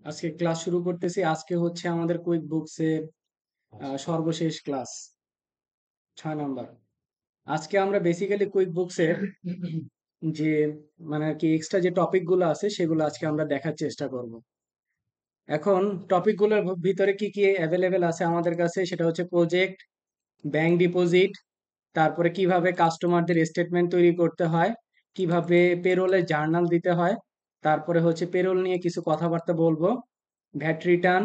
আজকে ক্লাস শুরু করতেছি। আজকে হচ্ছে আমাদের কুইক বুকসের সর্বশেষ ক্লাস 6 নম্বর। আজকে আমরা বেসিক্যালি কুইক বুকসের যে মানে আর কি এক্সট্রা যে টপিক গুলো আছে সেগুলো আজকে আমরা দেখার চেষ্টা করব। এখন টপিক গুলোর ভিতরে কি কি অ্যাভেলেবেল আছে আমাদের কাছে সেটা হচ্ছে প্রজেক্ট, ব্যাংক ডিপোজিট, তারপরে কিভাবে কাস্টমারদের স্টেটমেন্ট তৈরি করতে হয়, কিভাবে পেরোলে জার্নাল দিতে হয়, তারপরে হচ্ছে পেরোল নিয়ে কিছু কথাবার্তা বলবো, ভ্যাট রিটার্ন,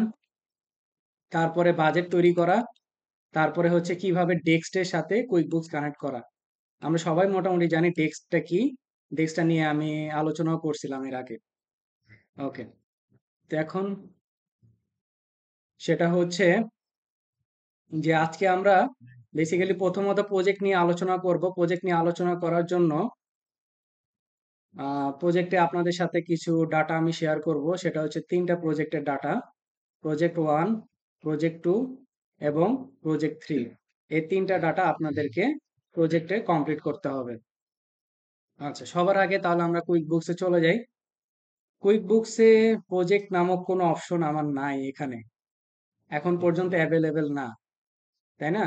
তারপরে বাজেট তৈরি করা, তারপরে হচ্ছে কিভাবে ডেক্সটের সাথে কুইকবুকস কানেক্ট করা। আমরা সবাই মোটামুটি জানি ডেক্সটটা কি। ডেক্সটটা নিয়ে আমি আলোচনাও করছিলাম এর আগে। ওকে, তো এখন সেটা হচ্ছে যে আজকে আমরা বেসিক্যালি প্রথমত প্রজেক্ট নিয়ে আলোচনা করব। প্রজেক্ট নিয়ে আলোচনা করার জন্য প্রজেক্টে আপনাদের সাথে কিছু ডাটা আমি শেয়ার করব। সেটা হচ্ছে তিনটা প্রজেক্টের ডাটা: প্রজেক্ট 1, প্রজেক্ট 2 এবং প্রজেক্ট 3। এই তিনটা ডাটা আপনাদেরকে প্রজেক্টে কমপ্লিট করতে হবে। আচ্ছা, সবার আগে তাহলে আমরা কুইক বুকসে চলে যাই। কুইক বুকসে প্রজেক্ট নামক কোনো অপশন আমার নাই এখানে, এখন পর্যন্ত অ্যাভেলেবেল না, তাই না?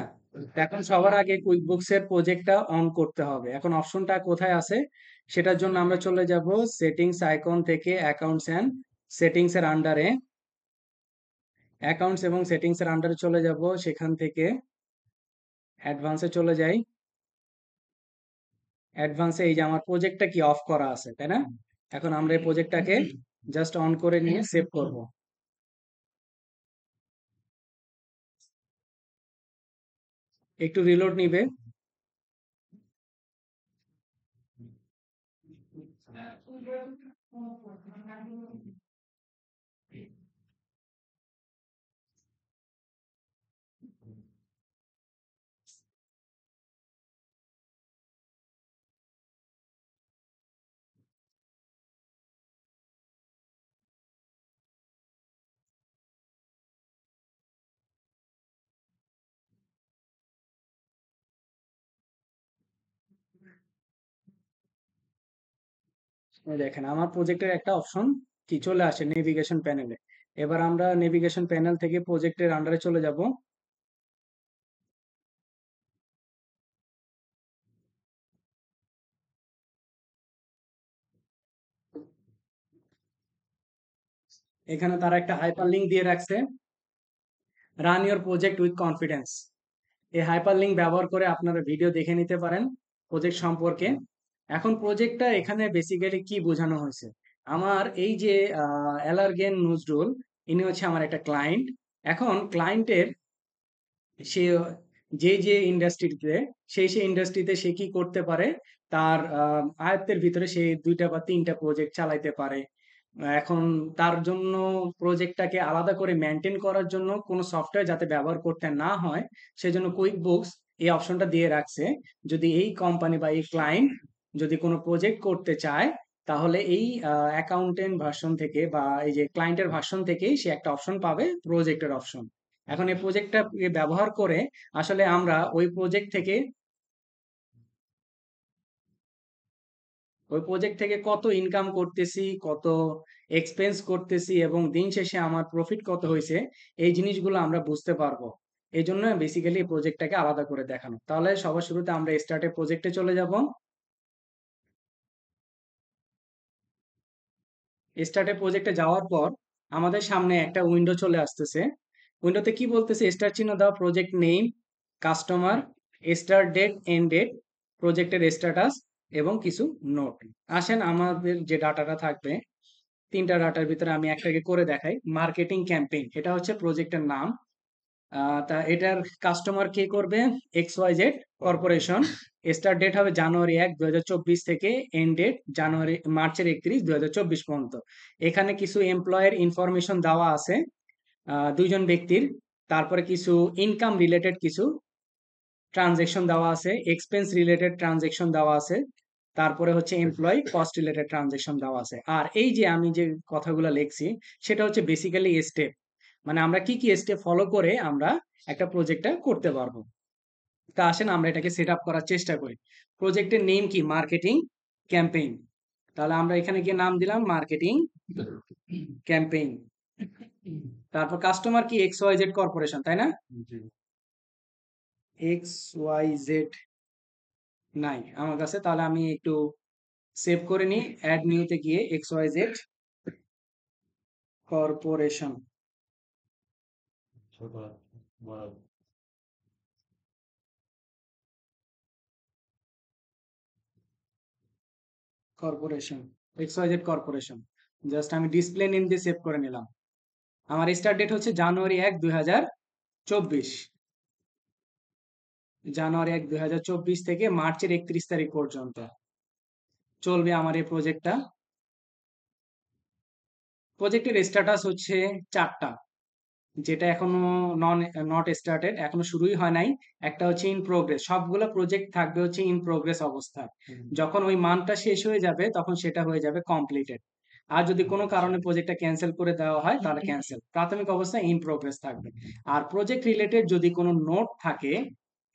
তো এখন সবার আগে কুইক বুকসের প্রজেক্টটা অন করতে হবে। এখন অপশনটা কোথায় আছে সেটার জন্য আমরা চলে যাব সেটিংস আইকন থেকে অ্যাকাউন্টস অ্যান্ড সেটিংস এর আন্ডারে, অ্যাকাউন্টস এবং সেটিংস এর আন্ডারে চলে যাব। সেখান থেকে অ্যাডভান্সে চলে যাই। অ্যাডভান্সে এই যে আমার প্রজেক্টটা কি অফ করা আছে, তাই না? এখন আমরা এই প্রজেক্টটাকে জাস্ট অন করে নিয়ে সেভ করব। একটু রিলোড নিবে। এই দেখেন আমার প্রজেক্টের একটা অপশন কি চলে আসে নেভিগেশন প্যানেলে। এবার আমরা নেভিগেশন প্যানেল থেকে প্রজেক্টের আন্ডারে চলে যাব। এখানে তারা একটা হাইপার লিঙ্ক দিয়ে রাখছে, run your project with confidence. এই হাইপার লিঙ্ক ব্যবহার করে আপনারা ভিডিও দেখে নিতে পারেন প্রজেক্ট সম্পর্কে। এখন প্রজেক্টটা এখানে বেসিক্যালি কি বোঝানো হয়েছে, আমার এই যে অ্যালার্গেন নজরুল, ইনি হচ্ছে আমার একটা ক্লায়েন্ট। এখন ক্লায়েন্টের সে যে যে ইন্ডাস্ট্রিতে, সেই ইন্ডাস্ট্রিতে সে কি করতে পারে, তার আয়ত্তের ভিতরে সে 2টা বা 3টা প্রজেক্ট চালাইতে পারে। এখন তার জন্য প্রজেক্টটাকে আলাদা করে মেনটেন করার জন্য কোনো সফটওয়্যার যাতে ব্যবহার করতে না হয়, সেজন্য কুইক বুকস এই অপশনটা দিয়ে রাখছে। যদি এই কোম্পানি বা এই ক্লায়েন্ট যদি কোনো প্রজেক্ট করতে চায়, তাহলে এই অ্যাকাউন্টেন্ট ভার্সন থেকে বা এই যে ক্লায়েন্টের ভার্সন থেকেই সে একটা অপশন পাবে, প্রজেক্টের অপশন। এখন এই প্রজেক্টটা ব্যবহার করে আসলে আমরা ওই প্রজেক্ট থেকে কত ইনকাম করতেছি, কত এক্সপেন্স করতেছি এবং দিন শেষে আমার প্রফিট কত হয়েছে, এই জিনিসগুলো আমরা বুঝতে পারবো। এই জন্য বেসিক্যালি এই প্রজেক্টটাকে আলাদা করে দেখানো। তাহলে সবার শুরুতে আমরা স্টার্টে প্রজেক্টে চলে যাব। স্টার্টে প্রজেক্টে যাওয়ার পর আমাদের সামনে একটা উইন্ডো চলে আসতেছে। উইন্ডোতে কি বলতেছে, স্টার চিহ্ন দাও, project name, customer, start date, end date, প্রজেক্টের স্ট্যাটাস এবং কিছু নোট। আসেন আমাদের যে ডাটাটা থাকবে, তিনটা ডাটার ভিতরে আমি একটাকে করে দেখাই। মার্কেটিং ক্যাম্পেইন, এটা হচ্ছে প্রজেক্টের নাম। তা এটার কাস্টমার কে করবে, XYZ কর্পোরেশন। স্টার্ট ডেট হবে জানুয়ারি 1, 2024 থেকে এন্ড ডেট মার্চের 31, 2024 পর্যন্ত। এখানে কিছু এমপ্লয়ের ইনফরমেশন দেওয়া আছে, দুইজন ব্যক্তির। তারপরে কিছু ইনকাম রিলেটেড কিছু ট্রানজেকশন দেওয়া আছে, এক্সপেন্স রিলেটেড ট্রানজেকশন দেওয়া আছে, তারপরে হচ্ছে এমপ্লয় কস্ট রিলেটেড ট্রানজেকশন দেওয়া আছে। আর এই যে আমি যে কথাগুলো লিখছি সেটা হচ্ছে বেসিক্যালি স্টেপ, মানে আমরা কি কি স্টেপ ফলো করে আমরা একটা প্রজেক্টটা করতে পারবো। তা আসেন আমরা এটাকে সেট আপ করার চেষ্টা করি। প্রজেক্টের নেম কি, মার্কেটিং ক্যাম্পেইন। তাহলে আমরা এখানে গিয়ে নাম দিলাম মার্কেটিং ক্যাম্পেইন। তারপর কাস্টমার কি এক্স ওয়াই জেড কর্পোরেশন, তাই না? জি। এক্স ওয়াই জেড নাই আমার কাছে, তাহলে আমি একটু সেভ করে নিই। অ্যাড নিউতে গিয়ে এক্স ওয়াই জেড কর্পোরেশন, ছোট বড়। Corporation, X Y Z corporation. Just আমি ডিসপ্লে নেম দিয়ে সেভ করে নিলাম। আমার স্টার্ট ডেট হচ্ছে জানুয়ারি 1, 2024। জানুয়ারি 1, 2024 থেকে মার্চের 31 তারিখ পর্যন্ত চলবে আমার এই প্রজেক্টটা। প্রজেক্টের স্ট্যাটাস হচ্ছে 4টা, যেটা এখনো নট স্টার্টেড, এখনো শুরুই হয় নাই। একটা হচ্ছে ইন প্রোগ্রেস, সবগুলো প্রজেক্ট থাকবে হচ্ছে ইন প্রোগ্রেস অবস্থায়। যখন ওই মানটা শেষ হয়ে যাবে তখন সেটা হয়ে যাবে কমপ্লিটেড। আর যদি কোনো কারণে প্রজেক্টটা ক্যান্সেল করে দেওয়া হয় তাহলে ক্যান্সেল, প্রাথমিক অবস্থায় ইন প্রোগ্রেস থাকবে। আর প্রজেক্ট রিলেটেড যদি কোনো নোট থাকে,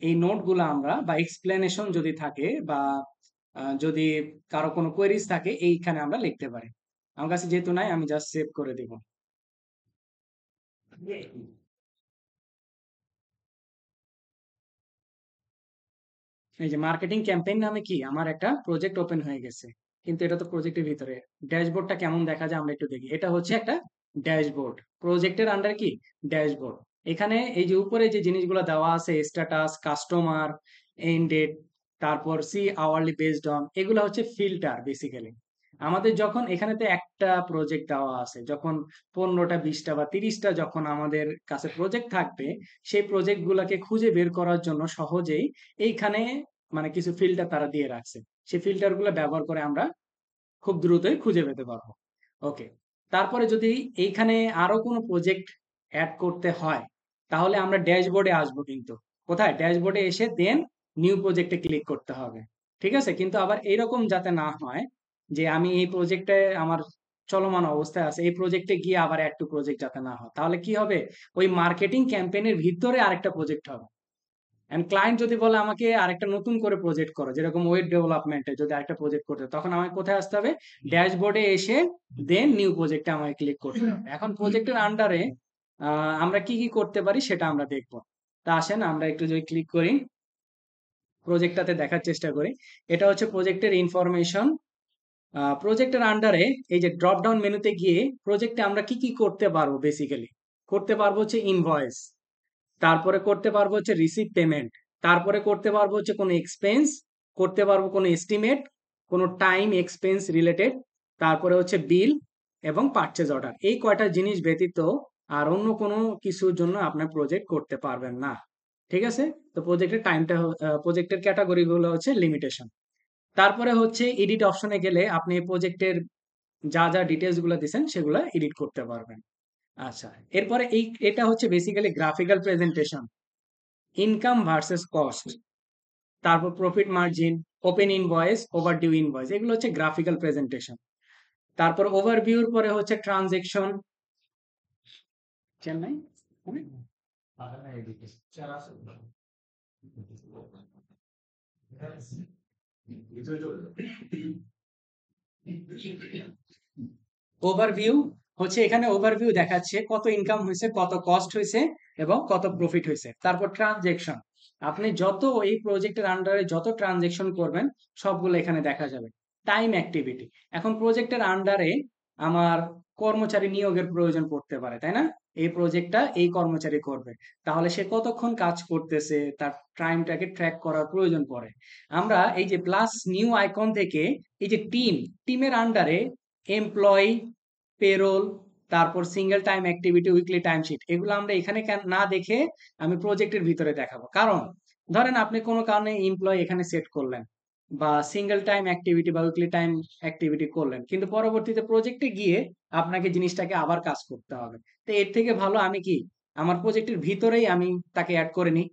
এই নোটগুলো আমরা বা এক্সপ্লেনেশন যদি থাকে বা যদি কারো কোনো কোয়েরিজ থাকে এইখানে আমরা লিখতে পারি। আমার কাছে যেহেতু নাই, আমি জাস্ট সেভ করে দিব। এই যে মার্কেটিং ক্যাম্পেইন নামে কি আমার একটা প্রজেক্ট ওপেন হয়ে গেছে, কিন্তু এটা তো প্রজেক্টের ভিতরে। ড্যাশবোর্ডটা কেমন দেখা যায় আমরা একটু দেখি। এটা হচ্ছে একটা ড্যাশবোর্ড, প্রজেক্টের আন্ডার কি ড্যাশবোর্ড। এখানে এই যে উপরে যে জিনিসগুলো দেওয়া আছে, স্ট্যাটাস, কাস্টমার, এন্ড ডেট, তারপর সি আওয়ারলি বেসড অন, এগুলো হচ্ছে ফিল্টার বেসিক্যালি। আমাদের যখন এখানেতে একটা প্রজেক্ট দেওয়া আছে, যখন 15টা 20টা বা 30টা যখন আমাদের কাছে প্রজেক্ট থাকবে, সেই প্রজেক্ট গুলাকে খুঁজে বের করার জন্য সহজেই এইখানে মানে কিছু ফিল্টার তারা দিয়ে রাখছে। সেই ফিল্টার গুলো ব্যবহার করে আমরা খুব দ্রুতই খুঁজে পেতে পারবো। ওকে, তারপরে যদি এইখানে আরো কোনো প্রজেক্ট অ্যাড করতে হয় তাহলে আমরা ড্যাশবোর্ডে আসবো। কিন্তু কোথায়? ড্যাশবোর্ডে এসে দেন নিউ প্রজেক্টে ক্লিক করতে হবে। ঠিক আছে, কিন্তু আবার এইরকম যাতে না হয় যে আমি এই প্রজেক্টে আমার চলমান অবস্থায় আছে, এই প্রজেক্টে গিয়ে আবার অ্যাড টু প্রজেক্ট যাতে না হয়, তাহলে কি হবে? ওই মার্কেটিং ক্যাম্পেইনের ভিতরে আরেকটা প্রজেক্ট হবে। এন্ড ক্লায়েন্ট যদি বলে আমাকে আরেকটা নতুন করে প্রজেক্ট করো, যেরকম ওয়েব ডেভেলপমেন্টে যদি আরেকটা প্রজেক্ট করতে, তখন আমাকে কোথায় আসতে হবে? ড্যাশবোর্ডে এসে দেন নিউ প্রজেক্টে আমাকে ক্লিক করতে হবে। এখন প্রজেক্টের আন্ডারে আমরা কি কি করতে পারি সেটা আমরা দেখবো। তা আসেন আমরা একটু যদি ক্লিক করি, প্রজেক্টটাতে দেখার চেষ্টা করি। এটা হচ্ছে প্রজেক্টের ইনফরমেশন। প্রজেক্টের আন্ডারে এই যে ড্রপ ডাউন মেনুতে গিয়ে প্রজেক্টে আমরা কি কি করতে পারবো, বেসিক্যালি করতে পারবো হচ্ছে ইনভয়েস, তারপরে করতে পারবো হচ্ছে রিসিভ পেমেন্ট, তারপরে করতে পারবো হচ্ছে কোনো এক্সপেন্স, করতে পারবো কোনো এস্টিমেট, কোনো টাইম এক্সপেন্স রিলেটেড, তারপরে হচ্ছে বিল এবং পারচেজ অর্ডার। এই কয়টা জিনিস ব্যতীত আর অন্য কোনো কিছুর জন্য আপনার প্রজেক্ট করতে পারবেন না। ঠিক আছে, তো প্রজেক্টের টাইমটা, প্রজেক্টের ক্যাটাগরি গুলো হচ্ছে লিমিটেশন। তারপরে হচ্ছে এডিট অপশনে গেলে আপনি প্রজেক্টের যা যা ডিটেলস গুলো দিচ্ছেন সেগুলো এডিট করতে পারবেন। আচ্ছা, এরপরে এটা হচ্ছে basically graphical presentation, income versus cost, তারপর profit margin, open invoice, overdue invoice, এগুলো হচ্ছে গ্রাফিক্যাল প্রেজেন্টেশন। তারপর ওভারভিউর পরে হচ্ছে ট্রানজেকশন। চেন্নাই ওভারভিউ হচ্ছে, এখানে ওভারভিউ দেখাচ্ছে কত ইনকাম হয়েছে, কত কস্ট হয়েছে এবং কত প্রফিট হয়েছে। তারপর ট্রানজেকশন, আপনি যত এই প্রজেক্টের আন্ডারে যত ট্রানজেকশন করবেন সবগুলো এখানে দেখা যাবে। টাইম অ্যাক্টিভিটি, এখন প্রজেক্টের আন্ডারে আমার কর্মচারী নিয়োগের প্রয়োজন পড়তে পারে, তাই না? এই প্রজেক্টটা এই কর্মচারী করবে, তাহলে সে কতক্ষণ কাজ করতেছে তার টাইমটাকে ট্র্যাক করার প্রয়োজন পড়ে। আমরা এই যে প্লাস নিউ আইকন থেকে এই যে টিমের আন্ডারে এমপ্লয়ি, পেরোল, তারপর single time activity, weekly time sheet, এগুলো আমরা এখানে না দেখে আমি প্রজেক্টের ভিতরে দেখাবো। কারণ ধরেন আপনি কোনো কারণে এমপ্লয়ি এখানে সেট করলেন বা সিঙ্গেল টাইম অ্যাক্টিভিটি বা উইকলি টাইম অ্যাক্টিভিটি করলেন, কিন্তু পরবর্তীতে প্রজেক্টে গিয়ে আপনাকে জিনিসটাকে আবার কাজ করতে হবে। তো এর থেকে ভালো আমি কি আমার প্রজেক্টের ভিতরেই আমি তাকে অ্যাড করে নিই,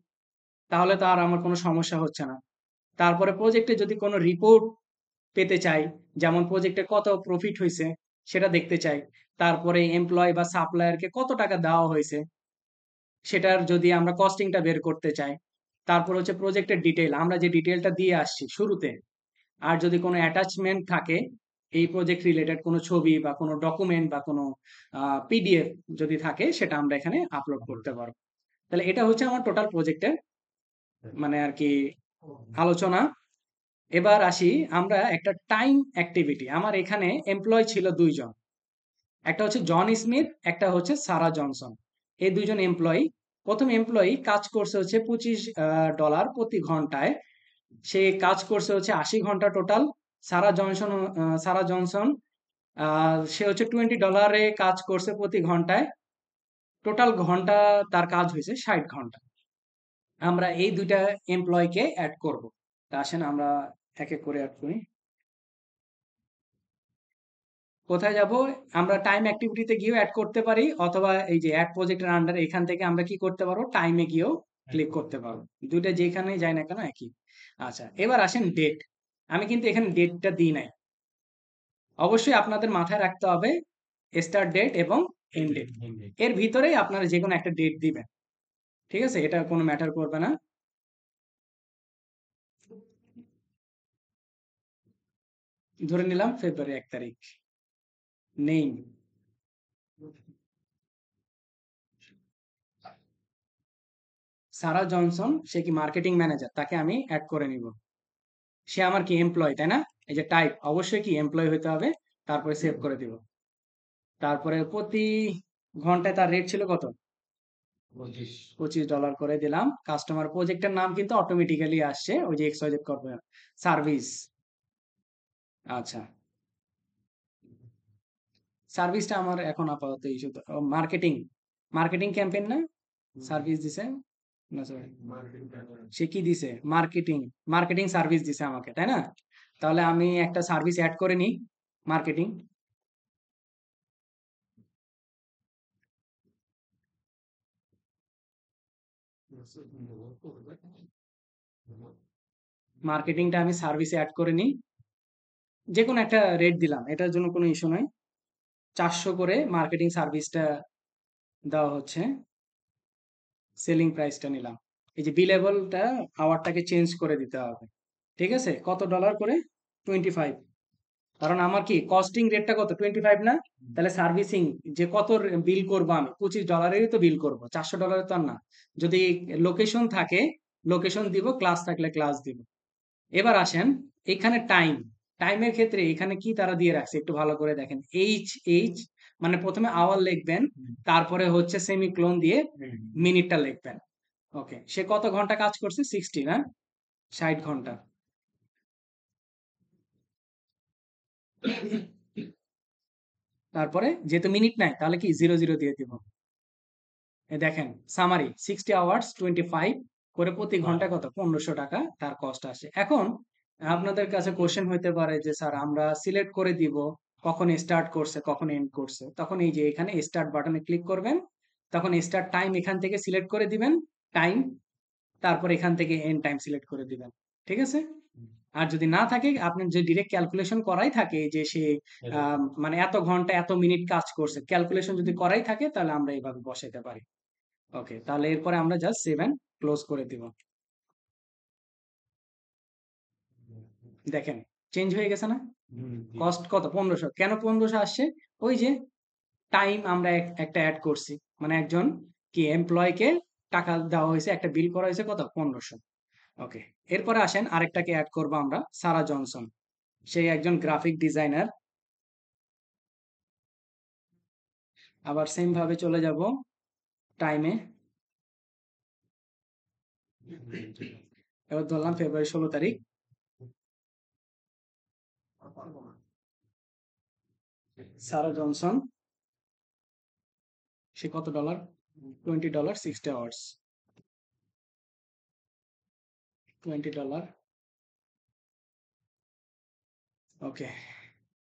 তাহলে তো আর আমার কোনো সমস্যা হচ্ছে না। তারপরে প্রজেক্টে যদি কোনো রিপোর্ট পেতে চাই, যেমন প্রজেক্টে কত প্রফিট হয়েছে সেটা দেখতে চাই, তারপরে এমপ্লয় বা সাপ্লায়ারকে কত টাকা দেওয়া হয়েছে সেটার যদি আমরা কস্টিংটা বের করতে চাই, তারপর হচ্ছে প্রজেক্টের ডিটেইল, আমরা যে ডিটেইলটা দিয়ে আসছি শুরুতে, আর যদি কোনো অ্যাটাচমেন্ট থাকে এই প্রজেক্ট রিলেটেড কোনো ছবি বা কোনো ডকুমেন্ট বা কোনো পিডিএফ যদি থাকে সেটা আমরা এখানে আপলোড করতে পারবো। তাহলে এটা হচ্ছে আমার টোটাল প্রজেক্টের মানে আর কি আলোচনা। এবার আসি আমরা একটা টাইম অ্যাক্টিভিটি। আমার এখানে এমপ্লয় ছিল দুইজন, একটা হচ্ছে জন স্মিথ, একটা হচ্ছে সারা জনসন। এই দুইজন এমপ্লয়ি, প্রথম এমপ্লয়ি কাজ করছে হচ্ছে $25 প্রতি ঘন্টায়। সে কাজ করছে হচ্ছে 80 ঘন্টা টোটাল। সারা জনসন সে হচ্ছে $20 কাজ করছে প্রতি ঘন্টায়। টোটাল ঘন্টা তার কাজ হয়েছে 60 ঘন্টা। আমরা এই দুইটা এমপ্লয়কে অ্যাড করব। তা আসেন আমরা এক এক করে অ্যাড করি। কোথায় যাব? আমরা টাইম অ্যাক্টিভিটিতে গিয়েও অ্যাড করতে পারি, অথবা এই যে অ্যাড প্রজেক্টের আন্ডারে এখান থেকে আমরা কি করতে পারবো, টাইমে গিয়েও ক্লিক করতে পারবো। দুইটা যেখানেই যাই না কেন একই। আচ্ছা, এবার আসেন ডেট। আমি কিন্তু এখানে ডেটটা দিই নাই। অবশ্যই আপনাদের মাথায় রাখতে হবে স্টার্ট ডেট এবং এন্ড ডেট, এর ভিতরেই আপনারা যে কোনো একটা ডেট দিবেন। ঠিক আছে, এটা কোনো ম্যাটার করবে না। ধরে নিলাম ফেব্রুয়ারি 1 তারিখ। নেম সারা জনসন, সে কি মার্কেটিং ম্যানেজার, তাকে আমি অ্যাড করে নিব। সে আমার কি এমপ্লয়, তাই না? এই যে টাইপ অবশ্যই কি এমপ্লয় হতে হবে। তারপরে সেভ করে দিব। তারপরে প্রতি ঘন্টায় তার রেট ছিল কত? $25 করে দিলাম। কাস্টমার প্রজেক্টের নাম কিন্তু অটোমেটিক্যালি আসছে, ওই যে XYZ করবে সার্ভিস। আচ্ছা, সার্ভিসটা আমার এখন আপাতত ইস্যু। মার্কেটিং, মার্কেটিং ক্যাম্পেইন না, সার্ভিস দিছে না সরি, সে কি দিছে? মার্কেটিং, মার্কেটিং সার্ভিস দিছে আমাকে, তাই না? তাহলে আমি একটা সার্ভিস অ্যাড করে নিই, মার্কেটিং। মার্কেটিংটা আমি সার্ভিসে অ্যাড করে নিই। যে কোনো একটা রেট দিলাম, এটার জন্য কোনো ইস্যু নাই। 400 করে মার্কেটিং সার্ভিসটা দেওয়া হচ্ছে। সেলিং প্রাইসটা নিলাম। এই যে বিলেবলটা আওয়ারটাকে চেঞ্জ করে দিতে হবে। ঠিক আছে, কত ডলার করে? 25। কারণ আমার কি কস্টিং রেটটা কত, 25 না? তাহলে সার্ভিসিং যে কত বিল করবো আমি, $25-এরই তো বিল করবো, $400 তো আর না। যদি লোকেশন থাকে লোকেশন দিব, ক্লাস থাকলে ক্লাস দিব। এবার আসেন এখানে টাইম। টাইমের ক্ষেত্রে এখানে কি তারা দিয়ে রাখছে একটু ভালো করে দেখেন। এইচ, মানে প্রথমে আওয়ার লিখবেন, তারপরে হচ্ছে সেমিক্লোন দিয়ে মিনিটটা লিখবেন। ওকে, সে কত ঘন্টা কাজ করছে? 60 না, 60 ঘন্টা। তারপরে যেহেতু মিনিট নাই, তাহলে কি 00 দিয়ে দিব। দেখেন সামারি, 60 আওয়ার্স 25 করে প্রতি ঘন্টা কত? $1500 তার কস্ট আসে। এখন আপনাদের কাছে কোশ্চেন হইতে পারে যে স্যার আমরা সিলেক্ট করে দিব কখন স্টার্ট করছে কখন এন্ড করছে। তখন এই যে এখানে স্টার্ট বাটনে ক্লিক করবেন, তখন স্টার্ট টাইম এখান থেকে সিলেক্ট করে দিবেন, টাইম। তারপর এখান থেকে এন্ড টাইম সিলেক্ট করে দিবেন। ঠিক আছে? আর যদি না থাকে, আপনার যে ডিরেক্ট ক্যালকুলেশন করাই থাকে যে সে মানে এত ঘন্টা এত মিনিট কাজ করছে, ক্যালকুলেশন যদি করাই থাকে তাহলে আমরা এইভাবে বসাইতে পারি। ওকে, তাহলে এরপরে আমরা জাস্ট সেভ এন্ড ক্লোজ করে দিব। দেখেন চেঞ্জ হয়ে গেছে না? কস্ট কত? 1500। কেন 1500 আসছে? ওই যে টাইম আমরা একটা অ্যাড করছি, মানে একজন কি এমপ্লয়কে টাকা দেওয়া হয়েছে, একটা বিল করা হয়েছে কত? 1500। ওকে, এরপরে আসেন আরেকটাকে অ্যাড করবো আমরা, সারা জনসন। সেই একজন গ্রাফিক ডিজাইনার। আবার সেম ভাবে চলে যাব টাইমে। এবার ধরলাম ফেব্রুয়ারি 16 তারিখ। সারা জনসন, সে কত ডলার? $20, 60 আওয়ার্স, $20। ওকে,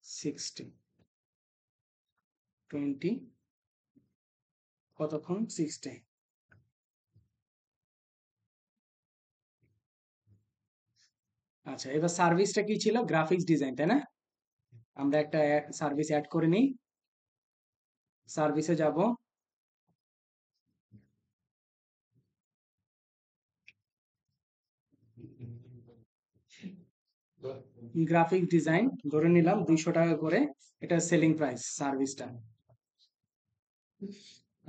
60, 20 কতক্ষণ? 60। আচ্ছা, এবার সার্ভিসটা কি ছিল? গ্রাফিক্স ডিজাইন, তাই না? আমরা একটা সার্ভিস অ্যাড করে নিই। সার্ভিসে যাব, গ্রাফিক ডিজাইন ধরে নিলাম 200 টাকা করে, এটা সেলিং প্রাইস সার্ভিসটা।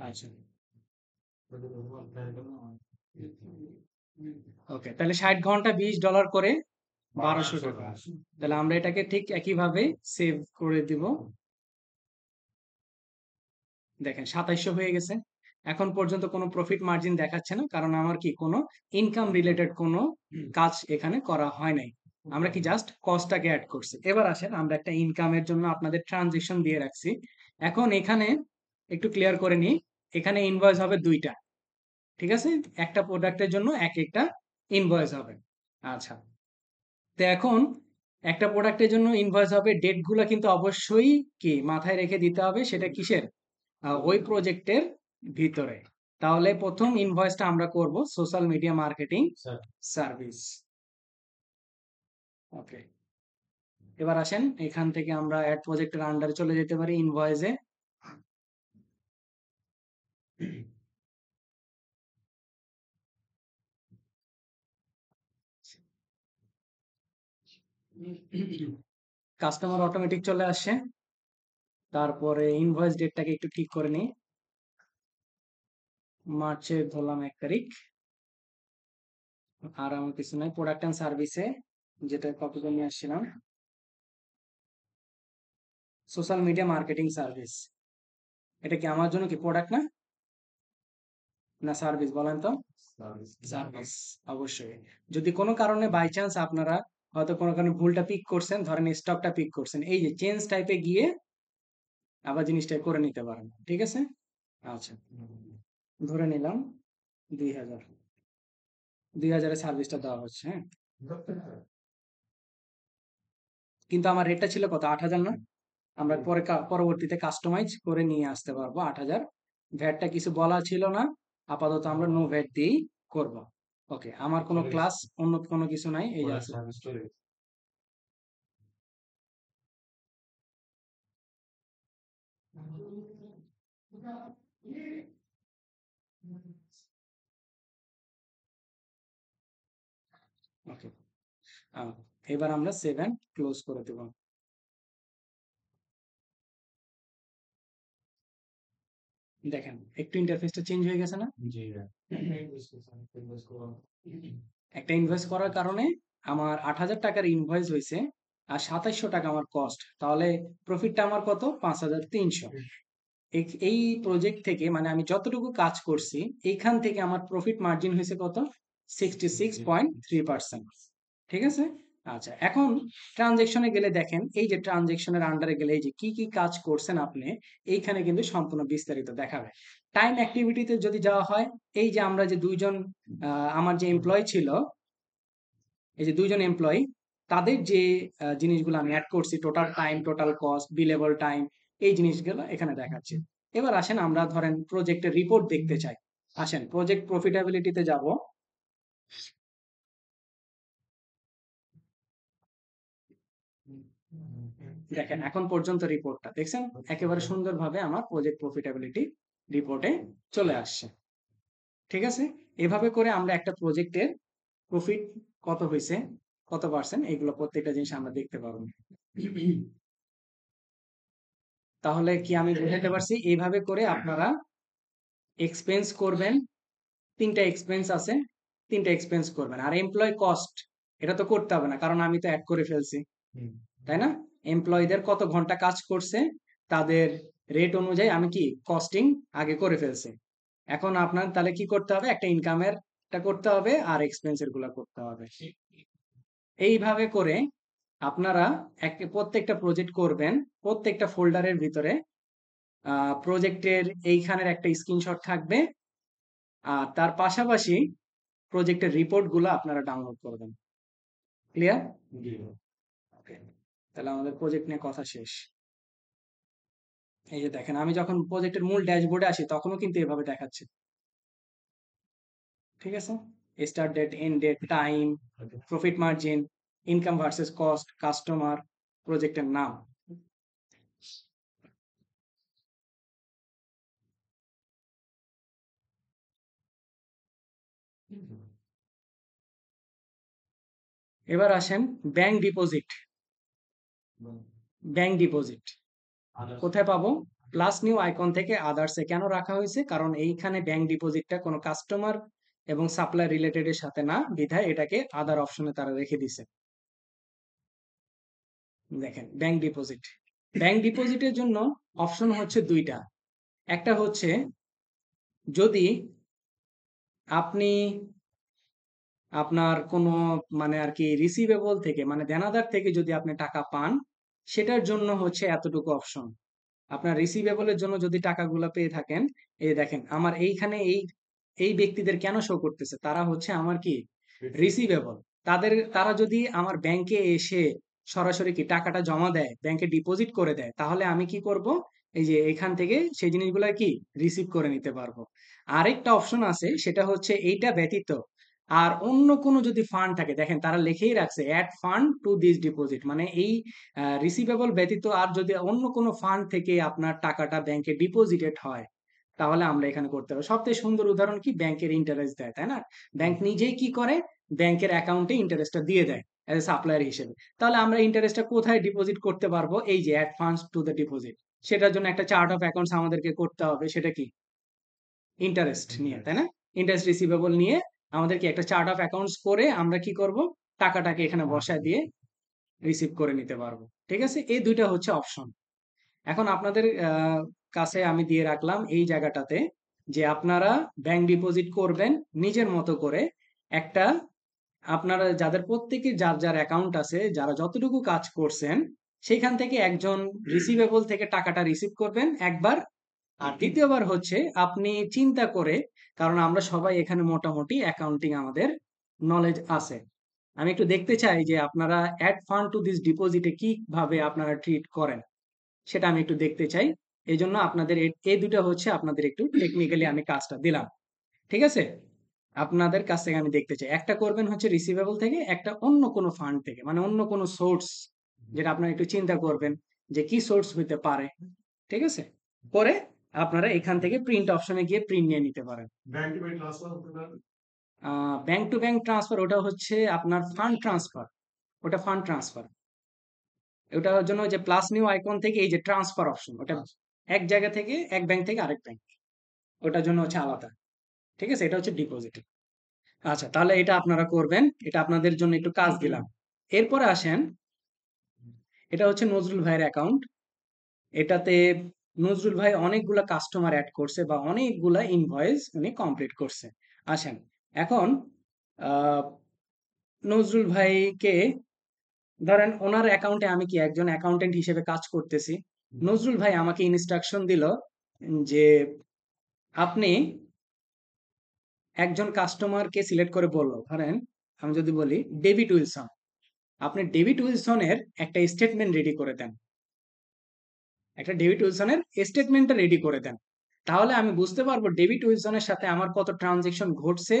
আচ্ছা ওকে, তাহলে 60 ঘন্টা $20 করে 1200 টাকা। তাহলে আমরা এটাকে ঠিক একইভাবে সেভ করে দিব। দেখেন 2700 হয়ে গেছে। এখন পর্যন্ত কোনো প্রফিট মার্জিন দেখাচ্ছে না, কারণ আমার কি কোনো ইনকাম রিলেটেড কোনো কাজ এখানে করা হয় নাই। আমরা কি জাস্ট কস্টটাকে অ্যাড করছি। এবার আসেন আমরা একটা ইনকামের জন্য আপনাদের ট্রানজেকশন দিয়ে রাখছি। এখন এখানে একটু ক্লিয়ার করে নিই, এখানে ইনভয়েস হবে দুইটা, ঠিক আছে? একটা প্রোডাক্টের জন্য এক একটা ইনভয়েস হবে। আচ্ছা, তো এখন একটা প্রোডাক্টের জন্য ইনভয়েস হবে, ডেট গুলা কিন্তু অবশ্যই কি মাথায় রেখে দিতে হবে, সেটা কিসের, ওই প্রজেক্টের ভিতরে। তাহলে প্রথম ইনভয়েসটা আমরা করব সোশ্যাল মিডিয়া মার্কেটিং সার্ভিস। ওকে, এবার আসেন এখান থেকে আমরা অ্যাড প্রজেক্টের আন্ডারে চলে যেতে পারি ইনভয়েসে। কাস্টমার অটোমেটিক চলে আসছে। তারপরে ইনভয়েস ডেটটাকে একটু ঠিক করে নিই, মার্চের ধরলাম 1 তারিখ। আর আমার কিছু নাই, প্রোডাক্ট অ্যান্ড সার্ভিসে যেটা কপি করে নিয়ে আসছিলাম, সোশ্যাল মিডিয়া মার্কেটিং সার্ভিস। এটা কি আমার জন্য কি প্রোডাক্ট না, না সার্ভিস বলেন তো? সার্ভিস অবশ্যই। যদি কোনো কারণে বাই চান্স আপনারা হয়তো কোনো কারণে ভুলটা পিক করছেন, ধরেন স্টকটা পিক করছেন, এই যে চেঞ্জ টাইপে গিয়ে আবার জিনিসটা করে নিতে পারেন, ঠিক আছে? আচ্ছা, ধরে নিলাম 2000, 2000-এর সার্ভিসটা দেওয়া হচ্ছে, হ্যাঁ। কিন্তু আমার রেটটা ছিল কত, 8000 না? আমরা পরে পরবর্তীতে কাস্টমাইজ করে নিয়ে আসতে পারবো 8000। ভ্যাটটা কিছু বলা ছিল না, আপাতত আমরা নো ভ্যাট দিয়েই করব। ওকে, আমার কোনো ক্লাস অন্য কোনো কিছু নাই, এই যে আছে। ওকে, এবার আমরা 7 ক্লোজ করে দেব। দেখেন একটু ইন্টারফেসটা চেঞ্জ হয়ে গেছে না? একটা ইনভয়েস করার কারণে আমার 8000 টাকার ইনভয়েস হয়েছে, আর 2700 টাকা আমার কস্ট, তাহলে প্রফিটটা আমার কত, 5300। এই প্রজেক্ট থেকে মানে আমি যতটুকু কাজ করছি এইখান থেকে আমার প্রফিট মার্জিন হয়েছে কত, 66.3%। ঠিক আছে? আচ্ছা, এখন ট্রানজেকশনে গেলে দেখেন, এই যে ট্রানজেকশনের আন্ডারে গেলে এই যে কি কি কাজ করছেন আপনি, এইখানে কিন্তু সম্পূর্ণ বিস্তারিত দেখাবে। টাইম অ্যাক্টিভিটিতে যদি যাওয়া হয়, এই যে আমরা যে দুইজন আমার যে এমপ্লয় ছিল, এই যে দুইজন এমপ্লয়ি, তাদের যে জিনিসগুলো আমি অ্যাড করছি, total time, total cost, billable time, এই জিনিসগুলো এখানে দেখাচ্ছি। এবার আসেন আমরা ধরেন প্রজেক্টের রিপোর্ট দেখতে চাই। আসেন প্রজেক্ট প্রফিটেবিলিটিতে যাব। দেখেন এখন পর্যন্ত রিপোর্টটা দেখছেন, একেবারে সুন্দরভাবে আমার প্রজেক্ট প্রফিটেবিলিটি রিপোর্টে চলে আসছে। ঠিক আছে? এভাবে করে আমরা একটা প্রজেক্টের প্রফিট কত হয়েছে, কত পার্সেন্ট, এগুলো প্রত্যেকটা জিনিস আমরা দেখতে পারবো। তাহলে কি আমি বুঝাতে পারছি? এইভাবে করে আপনারা এক্সপেন্স করবেন। 3টা এক্সপেন্স আছে, 3টা এক্সপেন্স করবেন। আর এমপ্লয় কস্ট এটা তো করতে হবে না, কারণ আমি তো অ্যাড করে ফেলছি, তাই না? এমপ্লয়ীদের কত ঘন্টা কাজ করছে, তাদের রেট অনুযায়ী আমি কি কস্টিং আগে করে ফেলছি। এখন আপনার তাহলে কি করতে হবে, একটা ইনকামের টা করতে হবে আর এক্সপেন্সের গুলা করতে হবে। এইভাবে করে আপনারা প্রত্যেকটা প্রজেক্ট করবেন। প্রত্যেকটা ফোল্ডারের ভিতরে প্রজেক্টের এইখানের একটা স্ক্রিনশট থাকবে, আর তার পাশাপাশি প্রজেক্টের রিপোর্ট গুলো আপনারা ডাউনলোড করবেন। ক্লিয়ার? ওকে, তাহলে আমাদের প্রজেক্ট নিয়ে কথা শেষ। এই যে দেখেন, আমি যখন প্রজেক্টের মূল ড্যাশবোর্ডে আসি তখনও কিন্তু এভাবে দেখাচ্ছে। ঠিক আছে? Start date, end date, time, profit margin, income versus cost, customer, প্রজেক্টের নাম। এবার আসেন ব্যাংক ডিপোজিট। ব্যাংক ডিপোজিট কোথায় পাবো? প্লাস নিউ আইকন থেকে আদার্সে কেন রাখা হয়েছে? কারণ এইখানে ব্যাংক ডিপোজিটটা কোনো কাস্টমার এবং সাপ্লাই রিলেটেড এর সাথে না, বিধায় এটাকে আদার অপশনে তারা রেখে দিছে। দেখেন ব্যাংক ডিপোজিট, ব্যাংক ডিপোজিটের জন্য অপশন হচ্ছে দুইটা। একটা হচ্ছে যদি আপনি আপনার কোনো মানে আর কি রিসিভেবল থেকে মানে দেনাদার থেকে যদি আপনি টাকা পান, সেটার জন্য হচ্ছে এতটুকু অপশন। আপনার রিসিভেবলের জন্য যদি টাকাগুলো পেয়ে থাকেন, এই দেখেন আমার এইখানে এই ব্যক্তিদের কেন শো করতেছে, তারা হচ্ছে আমার কি রিসিভেবল। তারা যদি আমার ব্যাংকে এসে সরাসরি কি টাকাটা জমা দেয়, ব্যাংকে ডিপোজিট করে দেয়, তাহলে আমি কি করব? এই যে এখান থেকে সেই জিনিসগুলো কি রিসিভ করে নিতে পারবো। আরেকটা অপশন আছে, সেটা হচ্ছে এইটা ব্যতীত আর অন্য কোনো যদি ফান্ড থাকে, দেখেন তারা লিখেই রাখছে add fund to this deposit, মানে এই রিসিভেবল ব্যতীত আর যদি অন্য কোনো ফান্ড থেকে আপনার টাকাটা ব্যাংকে ডিপোজিটেড হয়, তাহলে আমরা এখানে করতে হবে। সবচেয়ে সুন্দর উদাহরণ কি, ব্যাংকের ইন্টারেস্ট দেয়, তাই না? ব্যাংক নিজেই কি করে, ব্যাংকের অ্যাকাউন্টে ইন্টারেস্টটা দিয়ে দেয় এজ এ সাপ্লায়ার হিসেবে। তাহলে আমরা ইন্টারেস্টটা কোথায় ডিপোজিট করতে পারবো? এই যে add funds to the deposit. সেটার জন্য একটা চার্ট অফ অ্যাকাউন্টস আমাদেরকে করতে হবে, সেটা কি ইন্টারেস্ট নিয়ে, তাই না? ইন্টারেস্ট রিসিভেবল নিয়ে আমাদেরকে একটা চার্ট অফ অ্যাকাউন্টস করে আমরা কি করব, টাকাটাকে এখানে বসায় দিয়ে রিসিভ করে নিতে পারবো। ঠিক আছে, এই দুইটা হচ্ছে অপশন। এখন আপনাদের কাছে আমি দিয়ে রাখলাম এই জায়গাটাতে যে আপনারা ব্যাংক ডিপোজিট করবেন নিজের মতো করে। একটা আপনারা যাদের প্রত্যেকের যার যার অ্যাকাউন্ট আছে, যারা যতটুকু কাজ করছেন, সেখান থেকে একজন রিসিভেবল থেকে টাকাটা রিসিভ করবেন একবার। আর দ্বিতীয়বার হচ্ছে আপনি চিন্তা করে, কারণ আমরা সবাই এখানে মোটামুটি অ্যাকাউন্টিং আমাদের নলেজ আছে, আমি একটু দেখতে চাই যে আপনারা অ্যাড ফান্ড টু দিস ডিপোজিটে কিভাবে আপনারা ট্রিট করেন, সেটা আমি একটু দেখতে চাই। এই জন্য আপনাদের এই দুটো হচ্ছে আপনাদের একটু টেকনিক্যালি আমি কাজটা দিলাম। ঠিক আছে, আপনাদের কাছ থেকে আমি দেখতে চাই একটা করবেন হচ্ছে রিসিভেবল থেকে, একটা অন্য কোনো ফান্ড থেকে, মানে অন্য কোনো সোর্স, যেটা আপনারা একটু চিন্তা করবেন যে কি সোর্স হইতে পারে। ঠিক আছে, পরে আপনারা এখান থেকে প্রিন্ট অপশনে গিয়ে প্রিন্ট নিয়ে নিতে পারেন। ব্যাংক টু ব্যাংক ট্রান্সফার ওটা হচ্ছে আপনার ফান্ড ট্রান্সফার, ওটা ফান্ড ট্রান্সফার। ওটার জন্য যে প্লাস নিউ আইকন থেকে এই যে ট্রান্সফার অপশন, ওটা এক জায়গা থেকে এক ব্যাংক থেকে আরেক ব্যাংক, ওটার জন্য হচ্ছে আলাদা। ঠিক আছে, এটা হচ্ছে ডিপোজিট। আচ্ছা, তাহলে এটা আপনারা করবেন, এটা আপনাদের জন্য একটু কাজ দিলাম। এরপরে আসেন, এটা হচ্ছে নজরুল ভাইয়ের অ্যাকাউন্ট। এটাতে নজরুল ভাই অনেকগুলা কাস্টমার অ্যাড করছে বা অনেকগুলা ইনভয়েস উনি কমপ্লিট করছে। আসেন এখন আহ, নজরুল ভাইকে ধরেন, ওনার অ্যাকাউন্টে আমি কি একজন অ্যাকাউন্টেন্ট হিসেবে কাজ করতেছি। নজরুল ভাই আমাকে ইনস্ট্রাকশন দিল যে আপনি একজন কাস্টমারকে সিলেক্ট করে বললো, ধরেন আমি যদি বলি ডেভিড উইলসন, আপনি ডেভিড উইলসনের একটা স্টেটমেন্ট রেডি করে দেন, একটা ডেভিড উইলসনের স্টেটমেন্টটা রেডি করে দেন। তাহলে আমি বুঝতে পারবো ডেভিড উইলসনের সাথে আমার কত ট্রানজেকশন ঘটছে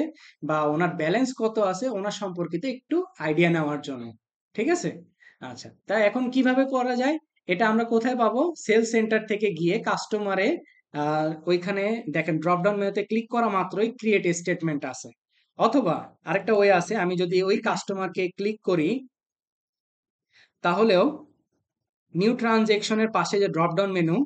বা ওনার ব্যালেন্স কত আছে, ওনার সম্পর্কিত একটু আইডিয়া নেওয়ার জন্য। ঠিক আছে, আচ্ছা তাই এখন কিভাবে করা যায়? এটা আমরা কোথায় পাবো? সেল সেন্টার থেকে গিয়ে কাস্টমারে ওইখানে দেখেন ড্রপ ডাউন মেনুতে ক্লিক করা মাত্রই ক্রিয়েট স্টেটমেন্ট আছে। অথবা আরেকটা ওয়ে আছে, আমি যদি ওই কাস্টমারকে ক্লিক করি, তাহলেও নিউ ট্রানজেকশনের পাশে যে ড্রপ ডাউন মেনু,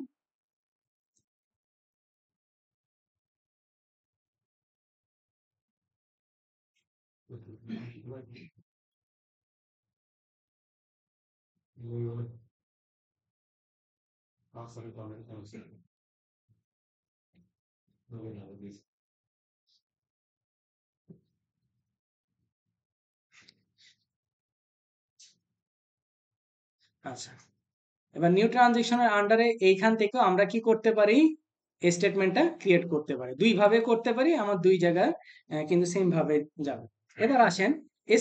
আচ্ছা এবার নিউ ট্রানজেকশনের আন্ডারে এইখান থেকেও আমরা কি করতে পারি, স্টেটমেন্টটা ক্রিয়েট করতে পারি। দুই ভাবে করতে পারি, আমার দুই জায়গায় কিন্তু সেম ভাবে যাবে। এবার আসেন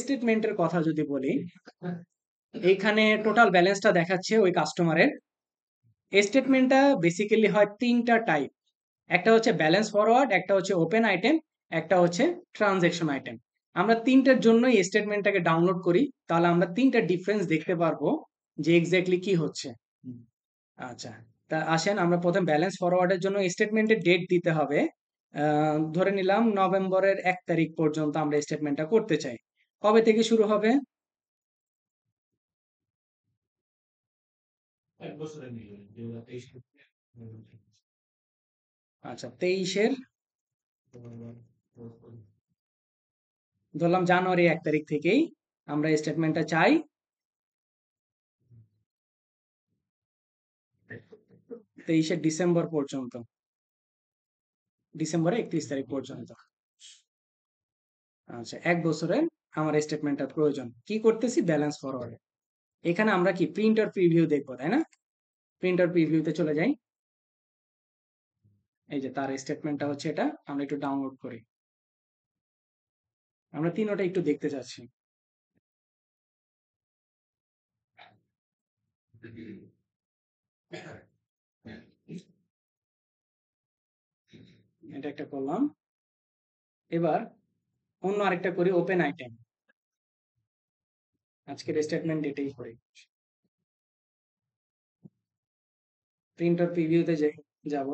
স্টেটমেন্টের কথা যদি বলি, এইখানে টোটাল ব্যালেন্সটা দেখাচ্ছে ওই কাস্টমারের। স্টেটমেন্টটা বেসিক্যালি হয় তিনটা টাইপ, একটা হচ্ছে ব্যালেন্স ফরওয়ার্ড, একটা হচ্ছে ওপেন আইটেম, একটা হচ্ছে ট্রানজেকশন আইটেম। আমরা তিনটার জন্যই স্টেটমেন্টটাকে ডাউনলোড করি, তাহলে আমরা তিনটা ডিফারেন্স দেখতে পারবো যে এক্স্যাক্টলি কি হচ্ছে। আচ্ছা, তা আসেন আমরা প্রথম ব্যালেন্স ফরওয়ার্ডের জন্য স্টেটমেন্টের ডেট দিতে হবে। ধরে নিলাম নভেম্বরের 1 তারিখ পর্যন্ত আমরা স্টেটমেন্টটা করতে চাই। কবে থেকে শুরু হবে? আচ্ছা, 23-এর ধরলাম জানুয়ারি 1 তারিখ থেকেই আমরা স্টেটমেন্টটা চাই 23-এর ডিসেম্বর পর্যন্ত, ডিসেম্বরের 31 তারিখ পর্যন্ত। আচ্ছা, 1 বছরের আমার স্টেটমেন্টটা প্রয়োজন। কি করতেছি? Balance forward. এখানে আমরা কি প্রিন্টার প্রিভিউ দেখবো, তাই না? প্রিন্টার প্রিভিউতে চলে যাই। এই যে তার স্টেটমেন্টটা হচ্ছে এটা, আমরা একটু ডাউনলোড করি। আমরা তিনোটা একটু দেখতে চাচ্ছি। এটা একটা করলাম। এবার অন্য আরেকটা করি, ওপেন আইটেম। আজকের স্টেটমেন্ট এটাই করি। প্রিন্টার প্রিভিউতে যাব।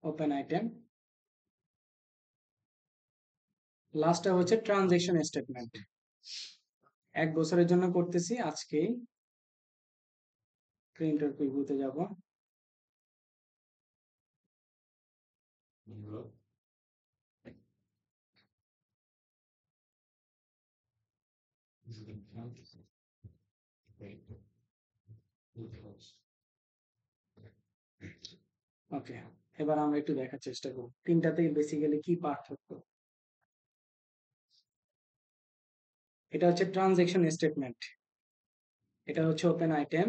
ওপেন আইটেম, লাস্টটা হচ্ছে ট্রানজেকশন স্টেটমেন্ট। 1 বছরের জন্য করতেছি আজকেই। প্রিন্টার প্রিভিউতে যাব। ওকে, এবার আমরা একটু দেখার চেষ্টা করব তিনটাতেই বেসিক্যালি কি পার্থক্য। এটা হচ্ছে ট্রানজেকশন স্টেটমেন্ট, এটা হচ্ছে ওপেন আইটেম,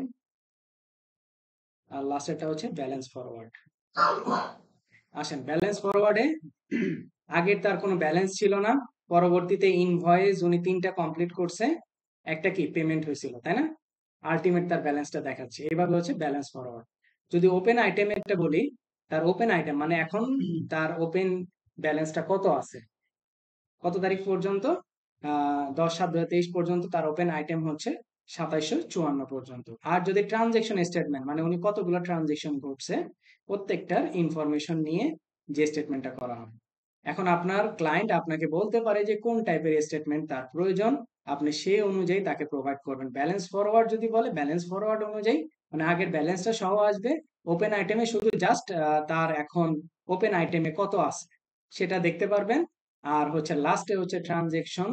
আর লাস্টেরটা হচ্ছে ব্যালেন্স ফরওয়ার্ড। আসেন ব্যালেন্স ফরওয়ার্ডে, আগের তার কোনো ব্যালেন্স ছিল না, পরবর্তীতে ইনভয়েস উনি 3টা কমপ্লিট করছে, একটা কি পেমেন্ট হয়েছিল, তাই না? আলটিমেট তার ব্যালেন্সটা দেখাচ্ছে। এইভাবে হচ্ছে ব্যালেন্স ফরওয়ার্ড। যদি ওপেন আইটেম একটা বলি, তার ওপেন আইটেম মানে এখন তার ওপেন ব্যালেন্সটা কত আছে, কত তারিখ পর্যন্ত? 10/7/2023 পর্যন্ত তার ওপেন আইটেম হচ্ছে 2754 পর্যন্ত। আর যদি ট্রানজেকশন স্টেটমেন্ট মানে উনি কতগুলো ট্রানজেকশন করছে, প্রত্যেকটার ইনফরমেশন নিয়ে যে স্টেটমেন্টটা করা হয়। এখন আপনার ক্লায়েন্ট আপনাকে বলতে পারে যে কোন টাইপের স্টেটমেন্ট তার প্রয়োজন, আপনি সেই অনুযায়ী তাকে প্রোভাইড করবেন। ব্যালেন্স ফরওয়ার্ড যদি বলে, ব্যালেন্স ফরওয়ার্ড অনুযায়ী মানে আগের ব্যালেন্সটা সহ আসবে, ওপেন আইটেমে শুধু জাস্ট তার এখন ওপেন আইটেমে কত আছে সেটা দেখতে পারবেন। আর হচ্ছে লাস্টে হচ্ছে ট্রানজেকশন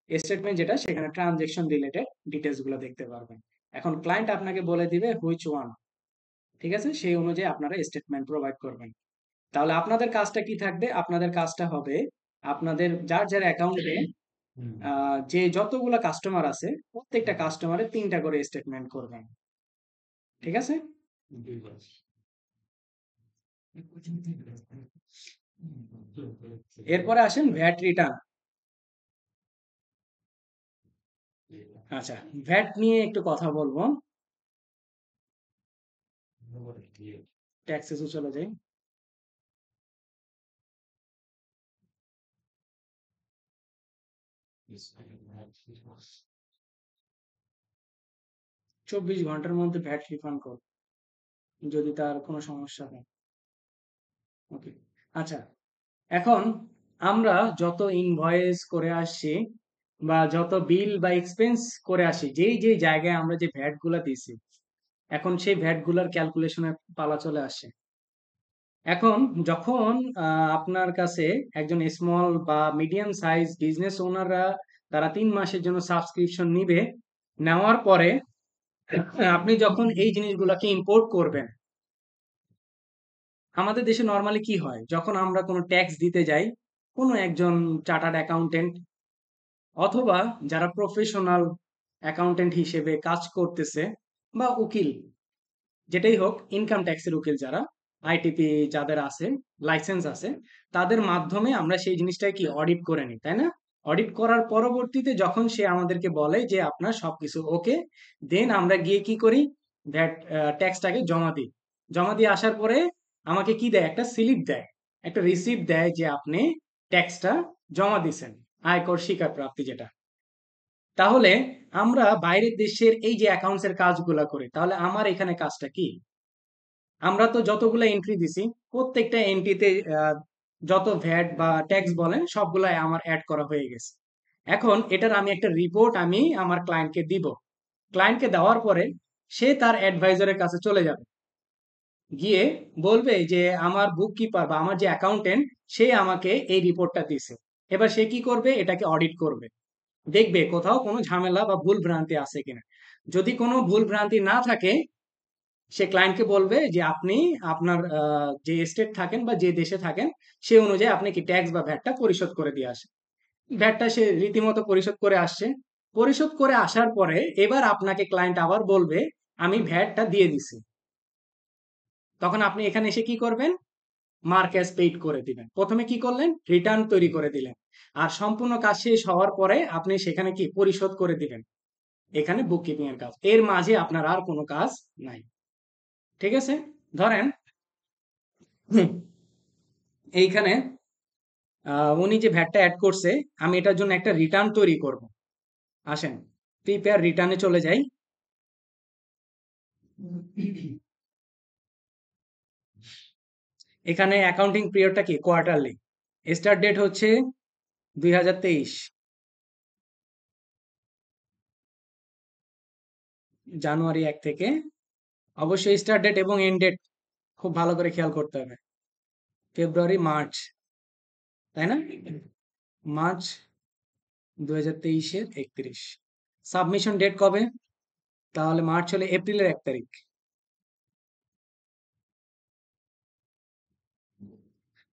স্টেটমেন্ট, যেটা সেখানে ট্রানজেকশন রিলেটেড ডিটেলস গুলো দেখতে পারবেন। এখন ক্লায়েন্ট আপনাকে বলে দিবে হুইচ ওয়ান, ঠিক আছে? সেই অনুযায়ী আপনারা স্টেটমেন্ট প্রোভাইড করবেন। তাহলে আপনাদের কাজটা কি থাকবে? আপনাদের কাজটা হবে আপনাদের যার যার অ্যাকাউন্টে যে যতগুলো কাস্টমার আছে প্রত্যেকটা কাস্টমারের 3টা করে স্টেটমেন্ট করবেন, ঠিক আছে? এরপরে আসেন ভ্যাট রিটার্ন। আচ্ছা, ভ্যাট নিয়ে একটু কথা বলবো। ট্যাক্সেসে চলে যাই। 24 ঘন্টার মধ্যে ভ্যাট রিফান্ড করো যদি তার কোনো সমস্যা হয়। ওকে, আচ্ছা, এখন আমরা যত ইনভয়েস করে আসছি বা যত বিল বা এক্সপেন্স করে আসি, যেই যেই জায়গায় আমরা যে ভ্যাট গুলা দিছি, এখন সেই ভ্যাট গুলার ক্যালকুলেশনের পালা চলে আসে। এখন যখন আপনার কাছে একজন স্মল বা মিডিয়াম সাইজ বিজনেস ওনাররা তারা 3 মাসের জন্য সাবস্ক্রিপশন নিবে, নেওয়ার পরে আপনি যখন এই জিনিসগুলোকে ইম্পোর্ট করবেন, আমাদের দেশে নর্মালি কি হয়, যখন আমরা কোনো ট্যাক্স দিতে যাই, কোনো একজন চার্টার্ড অ্যাকাউন্টেন্ট অথবা যারা প্রফেশনাল অ্যাকাউন্টেন্ট হিসেবে কাজ করতেছে বা উকিল, যেটাই হোক, ইনকাম ট্যাক্সের উকিল যারা, আইটিপি যাদের আছে, লাইসেন্স আছে, তাদের মাধ্যমে আমরা সেই জিনিসটাকে কি অডিট করে নিই, তাই না? অডিট করার পরবর্তীতে যখন সে আমাদেরকে বলে যে আপনার সবকিছু ওকে, দেন আমরা গিয়ে কি করি, ভ্যাট ট্যাক্সটাকে জমা দিই। জমা দিয়ে আসার পরে আমাকে কি দেয়, একটা স্লিপ দেয়, একটা রিসিপ্ট দেয় যে আপনি ট্যাক্সটা জমা দিছেন, আয়কর স্বীকার প্রাপ্তি যেটা। তাহলে আমরা বাইরের দেশের এই যে অ্যাকাউন্টস এর কাজগুলা করি, তাহলে আমার এখানে কাজটা কি? আমরা তো যতগুলো এন্ট্রি দিছি প্রত্যেকটা এন্ট্রিতে যত ভ্যাট বা ট্যাক্স বলেন সবগুলাই আমার অ্যাড করা হয়ে গেছে। এখন এটার আমি একটা রিপোর্ট আমি আমার ক্লায়েন্টকে দিব। ক্লায়েন্টকে দেওয়ার পরে সে তার অ্যাডভাইজারের কাছে চলে যাবে, গিয়ে বলবে যে আমার বুক কিপার বা আমার যে অ্যাকাউন্টেন্ট সে আমাকে এই রিপোর্টটা দিছে। এবার সে কি করবে, এটাকে অডিট করবে, দেখবে কোথাও কোনো ঝামেলা বা ভুল ভ্রান্তি আছে কিনা। যদি কোনো ভুল ভ্রান্তি না থাকে সে ক্লায়েন্টকে বলবে যে আপনি আপনার যে স্টেট থাকেন বা যে দেশে থাকেন সে অনুযায়ী আপনি কি ট্যাক্স বা ভ্যাটটা পরিশোধ করে দিয়ে আসেন। ভ্যাটটা সে রীতিমতো পরিশোধ করে আসছে। পরিশোধ করে আসার পরে এবার আপনাকে ক্লায়েন্ট আবার বলবে আমি ভ্যাটটা দিয়ে দিছি। তখন আপনি এখানে এসে কি করবেন, মার্ক অ্যাজ পেইড করে দিবেন। প্রথমে কি করলেন, রিটার্ন তৈরি করে দিলেন। আর সম্পূর্ণ কাজ শেষ হওয়ার পরে আপনি সেখানে কি পরিশোধ করে দিবেন। এখানে বুক কিপিং এর কাজ, এর মাঝে আপনার আর কোনো কাজ নাই। ঠিক আছে, ধরেন এইখানে উনি যে ভ্যাটটা অ্যাড করছে, আমি এটার জন্য একটা রিটার্ন তৈরি করব। আসেন প্রিপেয়ার রিটার্নে চলে যাই। এখানে অ্যাকাউন্টিং পিরিয়ডটা কি কোয়ার্টারলি, স্টার্ট ডেট হচ্ছে 2023 জানুয়ারি 1 থেকে। অবশ্যই স্টার্ট ডেট এবং এন্ড ডেট খুব ভালো করে খেয়াল করতে হবে। ফেব্রুয়ারি মার্চ, তাই না? মার্চ 2023-এর 31। সাবমিশন ডেট কবে? তাহলে মার্চ হলে এপ্রিলের 1 তারিখ।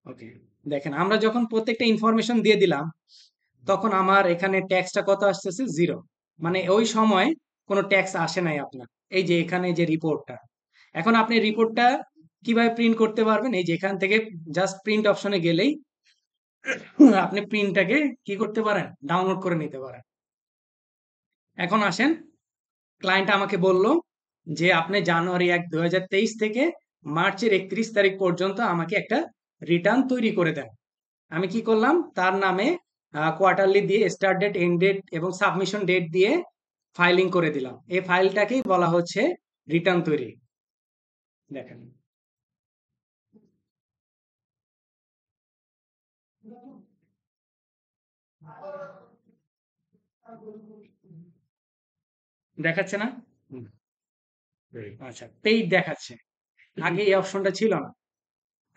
ওকে, দেখেন আমরা যখন প্রত্যেকটা ইনফরমেশন দিয়ে দিলাম তখন আমার এখানে ট্যাক্সটা কত আসতেছে, 0। মানে ওই সময় কোনো ট্যাক্স আসে নাই আপনার। এই যে এখানে যে রিপোর্টটা, এখন আপনি রিপোর্টটা কিভাবে প্রিন্ট করতে পারবেন, এই যে এখান থেকে জাস্ট প্রিন্ট অপশনে গেলেই আপনি প্রিন্টটাকে কি করতে পারেন, ডাউনলোড করে নিতে পারেন। এখন আসেন, ক্লায়েন্ট আমাকে বলল যে আপনি জানুয়ারি 1 2023 থেকে মার্চের 31 তারিখ পর্যন্ত আমাকে একটা রিটার্ন তৈরি করে দেন। আমি কি করলাম, তার নামে কোয়ার্টারলি দিয়ে স্টার্ট ডেট এন্ড ডেট এবং সাবমিশন ডেট দিয়ে ফাইলিং করে দিলাম। এই ফাইলটাকেই বলা হচ্ছে রিটার্ন তৈরি। দেখেন, দেখাচ্ছে না? আচ্ছা, পেইড দেখাচ্ছে। আগে এই অপশনটা ছিল না।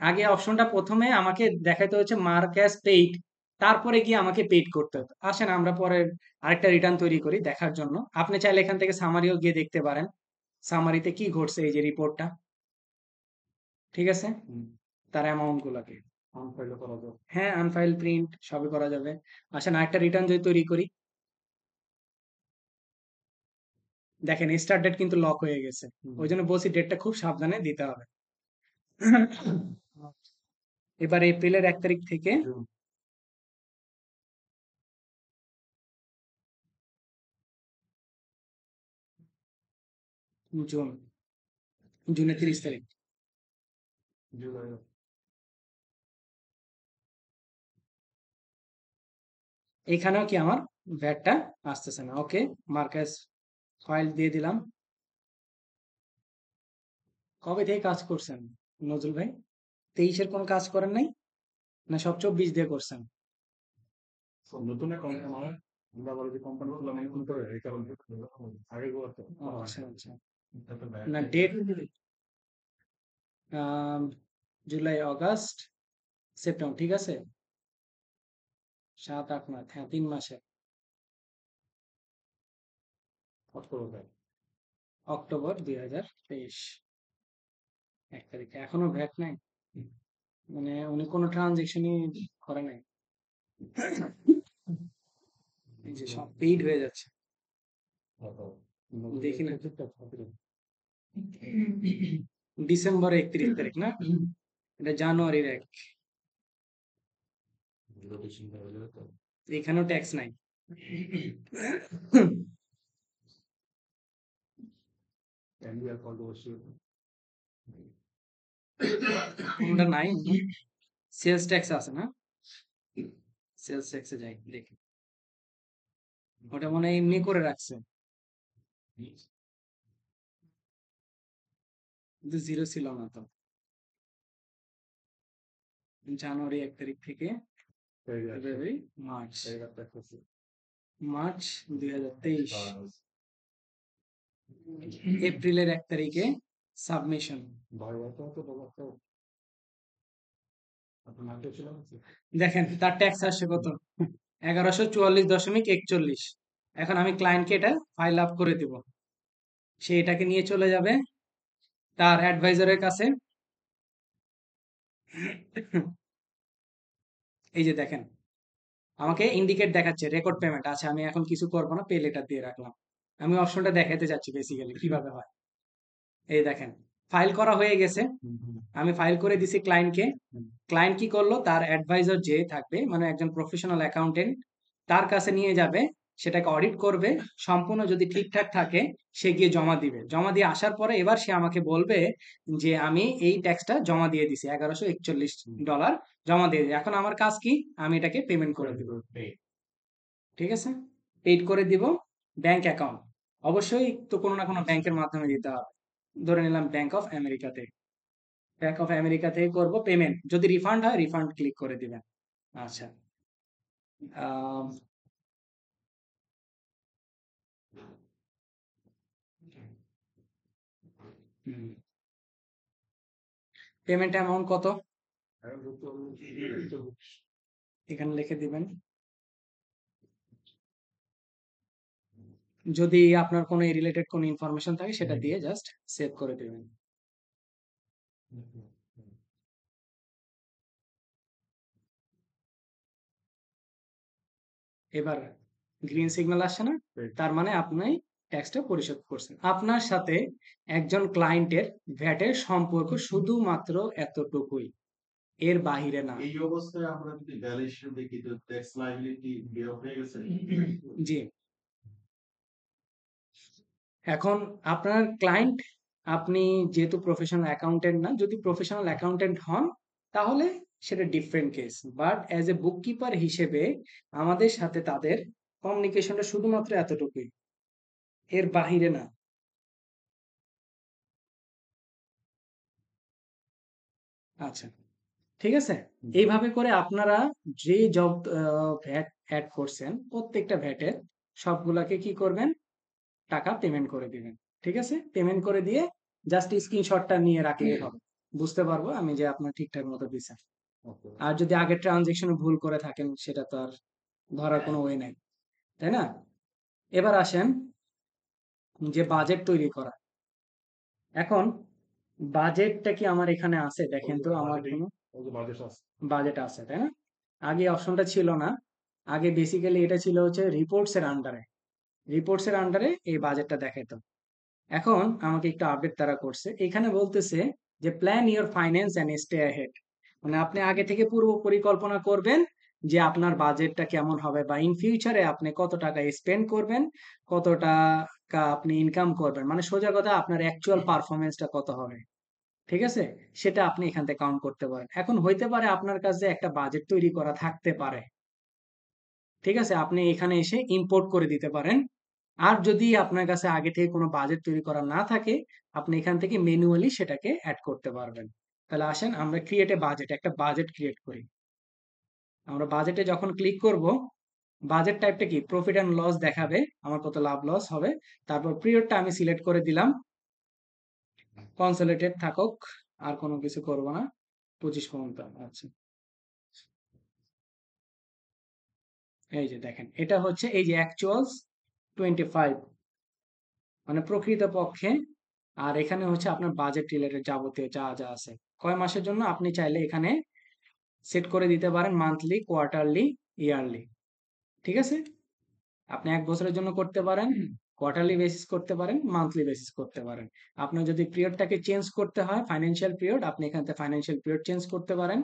আগে অপশনটা প্রথমে আমাকে দেখাইতে হচ্ছে মার্ক অ্যাজ পেইড, তারপরে গিয়ে আমাকে পেইড করতে হতো। আসেন আমরা পরে আরেকটা রিটার্ন তৈরি করি দেখার জন্য। আপনি চাইলে এখান থেকে সামারিও গিয়ে দেখতে পারেন, সামারিতে কি ঘটছে এই যে রিপোর্টটা। ঠিক আছে, তার অ্যামাউন্ট গুলাকে আনফাইল করা যাবে, হ্যাঁ আনফাইল প্রিন্ট সবই করা যাবে। আসেন আরেকটা রিটার্ন যদি তৈরি করি, দেখেন স্টার্ট ডেট কিন্তু লক হয়ে গেছে। ওই জন্য বলছি ডেটটা খুব সাবধানে দিতে হবে। এবার এপ্রিলের 1 তারিখ থেকে জুন, জুনের 30 তারিখ। এখানেও কি আমার ভ্যাটটা আসতেছে না। ওকে, মার্কাস ফাইল দিয়ে দিলাম। কবে থেকে কাজ করছেন নজরুল ভাই? 23-এর কোনো কাজ করেন নাই, না সব 24 দিয়ে করছেন? নতুন অ্যাকাউন্ট আমার, আমরা বলে যে কোম্পানি গুলো নতুন করে এই কারণে আগে গুলোতে। আচ্ছা আচ্ছা, না ডেট জুলাই আগস্ট সেপ্টেম্বর, ঠিক আছে, 7-8 মাস, হ্যাঁ 3 মাসে। অক্টোবর, অক্টোবর 2023 1 তারিখে এখনো ভ্যাট নাই। মানে উনি কোনো ট্রানজেকশনই করে নাই। এই যে সব পেইড হয়ে যাচ্ছে, দেখি না। ডিসেম্বর 31 তারিখ না, এটা জানুয়ারির 1। এখানেও ট্যাক্স নাই। কোনটা নাই, সেলস ট্যাক্স আছে না, সেলস ট্যাক্সে যাই দেখি। ওটা মনে হয় এমনি করে রাখছে। কিন্তু জিরো ছিল না তো। জানুয়ারি 1 তারিখ থেকে ফেব্রুয়ারি, মার্চ, মার্চ 2023, এপ্রিলের 1 তারিখে সাবমিশন। দেখেন তার ট্যাক্স আসছে কত, 1144.41। এখন আমি ক্লায়েন্টকে এটা ফাইল আপ করে দিব, সে এটাকে নিয়ে চলে যাবে তার অ্যাডভাইজারের কাছে। এই যে দেখেন, আমাকে ইন্ডিকেট দেখাচ্ছে রেকর্ড পেমেন্ট। আচ্ছা, আমি এখন কিছু করবো না, পে লেটার দিয়ে রাখলাম। আমি অপশনটা দেখাতে যাচ্ছি বেসিক্যালি কিভাবে হয়। এই দেখেন, ফাইল করা হয়ে গেছে, আমি ফাইল করে দিছি ক্লায়েন্টকে। ক্লায়েন্ট কি করলো, তার অ্যাডভাইজার যে থাকবে, মানে একজন প্রফেশনাল অ্যাকাউন্টেন্ট, তার কাছে নিয়ে যাবে, সেটাকে অডিট করবে, সম্পূর্ণ যদি ঠিকঠাক থাকে সে গিয়ে জমা দিবে। জমা দিয়ে আসার পরে এবার সে আমাকে বলবে যে আমি এই ট্যাক্সটা জমা দিয়ে দিছি, $1141 জমা দিয়ে দিই। এখন আমার কাজ কি, আমি এটাকে পেমেন্ট করে দিব। ঠিক আছে, পেইড করে দিব। ব্যাংক অ্যাকাউন্ট অবশ্যই তো কোনো না কোনো ব্যাংকের মাধ্যমে দিতে হবে। ধরে নিলাম ব্যাংক অফ আমেরিকাতে, ব্যাংক অফ আমেরিকা থেকে করবো পেমেন্ট। যদি রিফান্ড হয় রিফান্ড ক্লিক করে দিবেন। আচ্ছা, আহ পেমেন্ট অ্যামাউন্ট কত এখানে লিখে দিবেন। যদি আপনার কোনো রিলেটেড কোনো ইনফরমেশন থাকে সেটা দিয়ে জাস্ট সেভ করে দিবেন। এবার গ্রিন সিগন্যাল আসছে না, তার মানে আপনি ট্যাক্সটা পরিশোধ করছেন। আপনার সাথে একজন ক্লায়েন্টের ভ্যাটের সম্পর্ক শুধুমাত্র এতটুকুই, এর বাহিরে না। এই অবস্থায় আমরা যদি ব্যালেন্স শিট দেখি তো ট্যাক্স লায়াবিলিটি বের হয়ে গেছে। জি, এখন আপনার ক্লায়েন্ট, আপনি যেহেতু প্রফেশনাল অ্যাকাউন্টেন্ট না, যদি প্রফেশনাল অ্যাকাউন্টেন্ট হন তাহলে সেটা different case. But as a bookkeeper হিসেবে আমাদের সাথে তাদের কমিউনিকেশনটা শুধুমাত্র এতটুকুই, এর বাহিরে না। আচ্ছা, ঠিক আছে। এইভাবে করে আপনারা যে জব ভ্যাট অ্যাড করছেন প্রত্যেকটা ভ্যাটের সবগুলাকে কি করবেন, টাকা পেমেন্ট করে দিবেন। ঠিক আছে, পেমেন্ট করে দিয়ে জাস্ট স্ক্রিনশটটা নিয়ে রাখলেই হবে, বুঝতে পারবো আমি যে আপনার ঠিকঠাক মতো দিছেন। আর যদি আগের ট্রানজেকশনে ভুল করে থাকেন সেটা তো আর ধরার কোনো ওয়ে নাই, তাই না? এবার আসেন যে বাজেট তৈরি করা। এখন বাজেটটা কি আমার এখানে আছে, দেখেন তো আমার কোনো বাজেট আছে, তাই না? আগে অপশনটা ছিল না, আগে বেসিক্যালি এটা ছিল হচ্ছে রিপোর্টস এর আন্ডারে, রিপোর্টস এর আন্ডারে এই বাজেটটা দেখাইতো। এখন আমাকে একটু আপডেট তারা করছে, এখানে বলতেছে যে plan your finance and stay ahead, মানে আপনি আগে থেকে পূর্ব পরিকল্পনা করবেন যে আপনার বাজেটটা কেমন হবে, বা ইন ফিউচারে আপনি কত টাকা স্পেন্ড করবেন, কত টাকা আপনি ইনকাম করবেন, মানে সোজা কথা আপনার অ্যাকচুয়াল পারফরমেন্সটা কত হবে। ঠিক আছে, সেটা আপনি এখান থেকে কাউন্ট করতে পারেন। এখন হইতে পারে আপনার কাছে একটা বাজেট তৈরি করা থাকতে পারে, ঠিক আছে, আপনি এখানে এসে ইম্পোর্ট করে দিতে পারেন। আর যদি আপনার কাছে আগে থেকে কোনো বাজেট তৈরি করা না থাকে, আপনি এখান থেকে ম্যানুয়ালি সেটাকে অ্যাড করতে পারবেন। তাহলে আসেন আমরা ক্রিয়েট এ বাজেট, একটা বাজেট ক্রিয়েট করি। আমরা বাজেটে যখন ক্লিক করব, বাজেট টাইপটা কি, প্রফিট অ্যান্ড লস দেখাবে, আমার কত লাভ লস হবে। তারপর পিরিয়ডটা আমি সিলেক্ট করে দিলাম, কনসোলিডেটেড থাকুক, আর কোনো কিছু করব না, 25 পর্যন্ত। আচ্ছা, এই যে দেখেন এটা হচ্ছে এই যে অ্যাকচুয়ালস 25, মানে প্রকৃত পক্ষে। আর এখানে হচ্ছে আপনার বাজেট রিলেটেড যাবতীয় যা যা আছে, কয় মাসের জন্য আপনি চাইলে এখানে সেট করে দিতে পারেন, মান্থলি, কোয়ার্টারলি, ইয়ারলি। ঠিক আছে, আপনি 1 বছরের জন্য করতে পারেন, কোয়ার্টারলি বেসিস করতে পারেন, মান্থলি বেসিস করতে পারেন। আপনার যদি পিরিয়ডটাকে চেঞ্জ করতে হয়, ফাইন্যান্সিয়াল পিরিয়ড, আপনি এখান থেকে ফাইন্যান্সিয়াল পিরিয়ড চেঞ্জ করতে পারেন।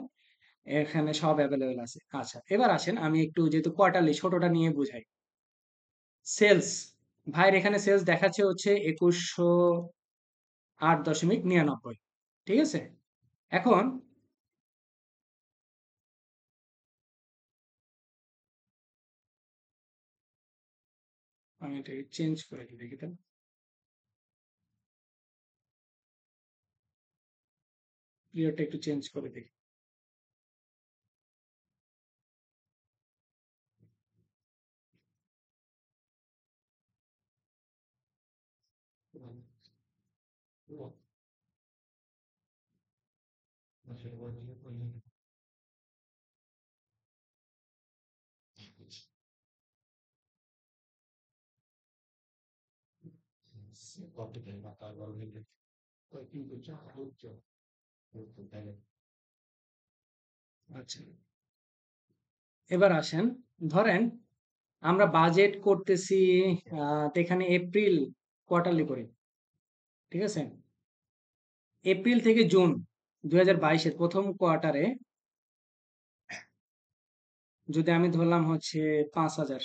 এখানে সব অ্যাভেলেবেল আছে। আচ্ছা, এবার আসেন আমি একটু যেহেতু কোয়ার্টারলি ছোটটা নিয়ে বুঝাই। সেলস, ভাইয়ের এখানে সেলস দেখাচ্ছে হচ্ছে 2108.99। ঠিক আছে, এখন আমি এটাকে চেঞ্জ করে দিই, দেখি তো। পিরিয়ডটা একটু চেঞ্জ করে দেখি। আচ্ছা, এবার আসেন, ধরেন আমরা বাজেট করতেছি, তো এখানে এপ্রিল কোয়ার্টারলি করি, ঠিক আছে? এপ্রিল থেকে জুন 2022-এর প্রথম কোয়ার্টারে যদি আমি ধরলাম হচ্ছে 5,000,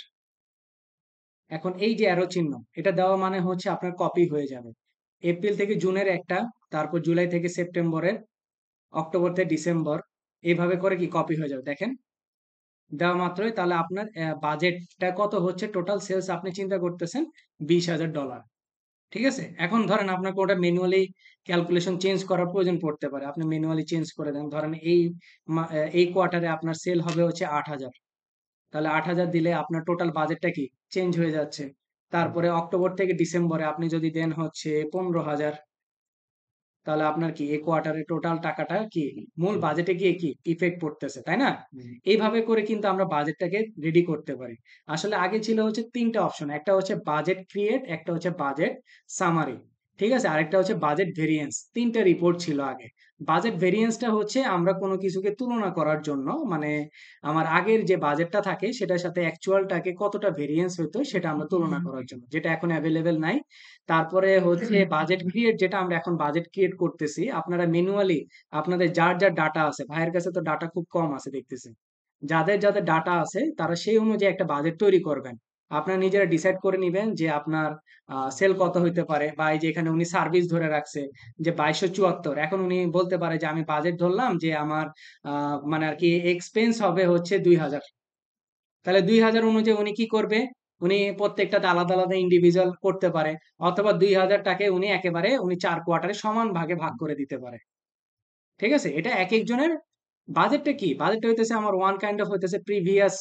এখন এই যে অ্যারো চিহ্ন, এটা দেওয়া মানে হচ্ছে আপনার কপি হয়ে যাবে। এপ্রিল থেকে জুনের একটা, তারপর জুলাই থেকে সেপ্টেম্বরের, অক্টোবর থেকে ডিসেম্বর, এইভাবে করে কি কপি হয়ে যাবে দেখেন। দেওয়া মাত্রই তাহলে আপনার বাজেটটা কত হচ্ছে, টোটাল সেলস আপনি চিন্তা করতেছেন $20,000, ঠিক আছে? এখন ধরেন আপনাকে ওটা ম্যানুয়ালি ক্যালকুলেশন চেঞ্জ করার প্রয়োজন পড়তে পারে, আপনি ম্যানুয়ালি চেঞ্জ করে দেন। ধরেন এই কোয়ার্টারে আপনার সেল হবে হচ্ছে 8,000, তাহলে 8,000 দিলে আপনার টোটাল বাজেটটা কি চেঞ্জ হয়ে যাচ্ছে। তারপরে অক্টোবর থেকে ডিসেম্বরে আপনি যদি দেন হচ্ছে 15,000, তাহলে আপনার কি এই কোয়ার্টারে টোটাল টাকাটা কি মূল বাজেটে গিয়ে কি ইফেক্ট পড়তেছে, তাই না? এইভাবে করে কিন্তু আমরা বাজেটটাকে রেডি করতে পারি। আসলে আগে ছিল হচ্ছে 3টা অপশন, একটা হচ্ছে বাজেট ক্রিয়েট, একটা হচ্ছে বাজেট সামারি, ঠিক আছে, আরেকটা হচ্ছে বাজেট ভেরিয়েন্স। 3টা রিপোর্ট ছিল আগে। বাজেট ভেরিয়েন্সটা হচ্ছে আমরা কোনো কিছুকে তুলনা করার জন্য, মানে আমার আগের যে বাজেটটা থাকে সেটার সাথে অ্যাকচুয়ালটাকে কতটা ভেরিয়েন্স হইতো সেটা আমরা তুলনা করার জন্য, যেটা এখন অ্যাভেলেবেল নাই। তারপরে হচ্ছে বাজেট ক্রিয়েট, যেটা আমরা এখন বাজেট ক্রিয়েট করতেছি আপনারা ম্যানুয়ালি, আপনাদের যার যার ডাটা আছে, ভাইয়ের কাছে তো ডাটা খুব কম আছে দেখতেছি, যাদের যাদের ডাটা আছে তারা সেই অনুযায়ী একটা বাজেট তৈরি করবেন। আপনারা নিজেরা ডিসাইড করে নিবেন যে আপনার সেল কত হইতে পারে, বা এই যে এখানে উনি সার্ভিস ধরে রাখছে যে 2274, এখন উনি বলতে পারে যে আমি বাজেট ধরলাম যে আমার মানে আর কি এক্সপেন্স হবে হচ্ছে 2,000, তাহলে 2,000 অনুযায়ী উনি কি করবে, উনি প্রত্যেকটাতে আলাদা আলাদা ইন্ডিভিজুয়াল করতে পারে, অথবা 2,000টাকে উনি একেবারে উনি 4 কোয়ার্টারে সমান ভাগে ভাগ করে দিতে পারে, ঠিক আছে? এটা এক একজনের বাজেটটা কি, বাজেটটা হইতেছে আমার ওয়ান কাইন্ড অফ হইতেছে প্রিভিয়াস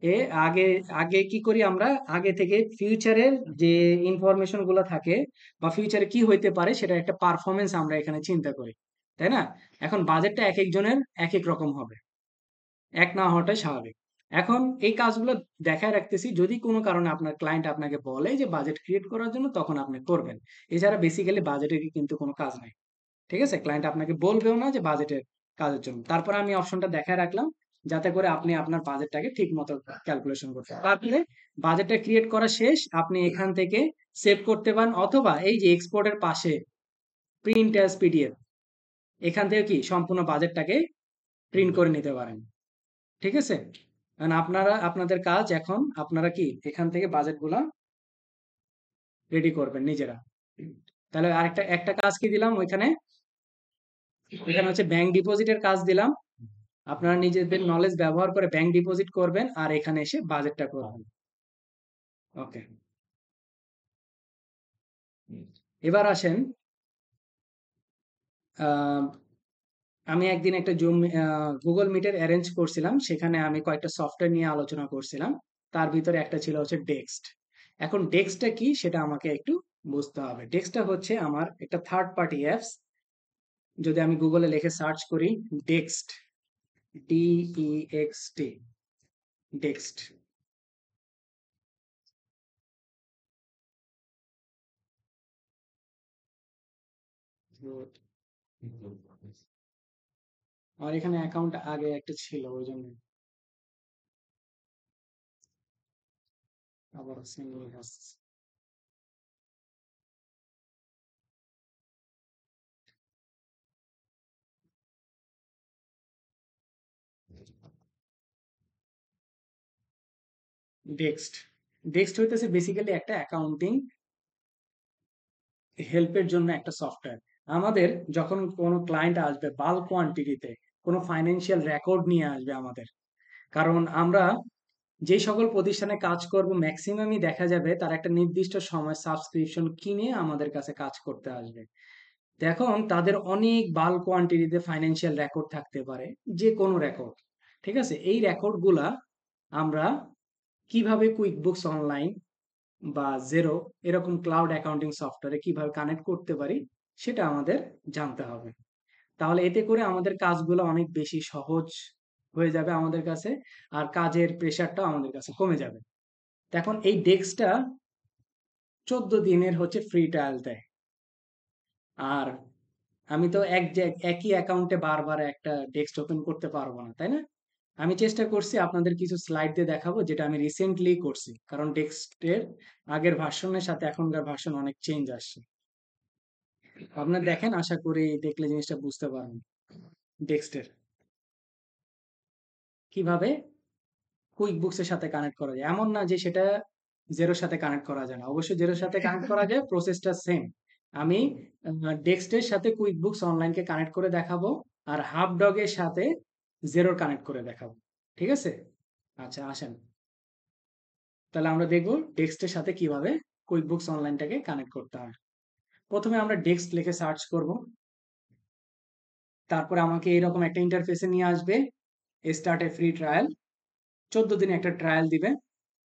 এ আগে, আগে কি করি আমরা, আগে থেকে ফিউচারের যে ইনফরমেশন গুলো থাকে বা ফিউচারে কি হইতে পারে সেটা একটা পারফরমেন্স আমরা এখানে চিন্তা করি, তাই না? এখন বাজেটটা এক একজনের এক এক রকম হবে, এক না হওয়াটাই স্বাভাবিক। এখন এই কাজগুলো দেখায় রাখতেছি, যদি কোনো কারণে আপনার ক্লায়েন্ট আপনাকে বলে যে বাজেট ক্রিয়েট করার জন্য, তখন আপনি করবেন। এছাড়া বেসিক্যালি বাজেটের কিন্তু কোনো কাজ নাই, ঠিক আছে? ক্লায়েন্ট আপনাকে বলবেও না যে বাজেটের কাজের জন্য। তারপরে আমি অপশনটা দেখায় রাখলাম যাতে করে আপনি আপনার বাজেটটাকে ঠিক মতো ক্যালকুলেশন করতে পারেন। তারপরে বাজেটটা ক্রিয়েট করা শেষ, আপনি এখান থেকে সেভ করতে পারেন, অথবা এই যে এক্সপোর্টের পাশে প্রিন্ট অ্যাজ পিডিএফ, এখান থেকে কি সম্পূর্ণ বাজেটটাকে প্রিন্ট করে নিতে পারেন, ঠিক আছে? কারণ আপনারা আপনাদের কাজ এখন, আপনারা কি এখান থেকে বাজেটগুলা রেডি করবেন নিজেরা। তাহলে আরেকটা একটা কাজ কি দিলাম ওইখানে, এখানে হচ্ছে ব্যাংক ডিপোজিটের কাজ দিলাম। আপনারা নিজেদের নলেজ ব্যবহার করে ব্যাংক ডিপোজিট করবেন আর এখানে এসে বাজেটটা করবেন। ওকে, এবার আসেন, আহ, আমি একদিন একটা জুম গুগল মিটের অ্যারেঞ্জ করছিলাম, সেখানে আমি কয়েকটা সফটওয়্যার নিয়ে আলোচনা করছিলাম। তার ভিতরে একটা ছিল হচ্ছে ডেক্সট। এখন ডেক্সটটা কি সেটা আমাকে একটু বুঝতে হবে। ডেক্সটটা হচ্ছে আমার একটা থার্ড পার্টি অ্যাপস। যদি আমি গুগলে লিখে সার্চ করি ডেক্সট, DEXT, ডেক্সট, আমার এখানে অ্যাকাউন্ট আগে একটা ছিল ওই জন্য আবার সিঙ্গেল আসছে। ডেক্সট, ডেক্সট হইতেছে বেসিক্যালি একটা অ্যাকাউন্টিং হেল্পের জন্য একটা সফটওয়্যার। আমাদের যখন কোনো ক্লায়েন্ট আসবে বাল্ক কোয়ান্টিটিতে, কোনো ফাইন্যান্সিয়াল রেকর্ড নিয়ে আসবে আমাদের, কারণ আমরা যে সকল প্রতিষ্ঠানে কাজ করব ম্যাক্সিমামই দেখা যাবে তার একটা নির্দিষ্ট সময় সাবস্ক্রিপশন কিনে আমাদের কাছে কাজ করতে আসবে। তো এখন তাদের অনেক বাল্ক কোয়ান্টিটিতে ফাইন্যান্সিয়াল রেকর্ড থাকতে পারে, যে কোনো রেকর্ড। ঠিক আছে? এই রেকর্ডগুলা আমরা কিভাবে কুইকবুকস অনলাইন বা জেরো এরকম ক্লাউড অ্যাকাউন্টিং সফটওয়্যারে কিভাবে কানেক্ট করতে পারি সেটা আমাদের জানতে হবে। তাহলে এতে করে আমাদের কাজগুলো অনেক বেশি সহজ হয়ে যাবে আমাদের কাছে, আর কাজের প্রেশারটাও আমাদের কাছে কমে যাবে। তো এখন এই ডেস্কটা 14 দিনের হচ্ছে ফ্রি ট্রায়াল দেয়। আর আমি তো একই অ্যাকাউন্টে বারবার একটা ডেস্ক ওপেন করতে পারবো না, তাই না? আমি চেষ্টা করছি আপনাদের কিছু স্লাইড দিয়ে দেখাবো, যেটা আমি রিসেন্টলি করছি, কারণ ডেস্কের আগের ভার্সনের সাথে এখনকার ভার্সন অনেক চেঞ্জ আসছে। আপনারা দেখেন, আশা করি দেখলে জিনিসটা বুঝতে পারবেন। ডেক্সটের কিভাবে কুইক বুকস এর সাথে কানেক্ট করা যায়, এমন না যে সেটা জেরোর সাথে কানেক্ট করা যায় না, অবশ্যই জেরোর সাথে কানেক্ট করা যায়, প্রসেসটা সেম। আমি ডেক্সটের সাথে কুইক বুকস অনলাইনকে কানেক্ট করে দেখাবো, আর হাফ ডগের সাথে জেরোর কানেক্ট করে দেখাবো। ঠিক আছে? আচ্ছা, আসেন তাহলে আমরা দেখবো ডেক্সটের সাথে কিভাবে কুইক বুকস অনলাইনটাকে কানেক্ট করতে হয়। প্রথমে আমরা ডেক্সট লিখে সার্চ করব, তারপরে আমাকে এরকম একটা ইন্টারফেসে নিয়ে আসবে, স্টার্ট এ ফ্রি ট্রায়াল। 14 দিনে একটা ট্রায়াল দিবে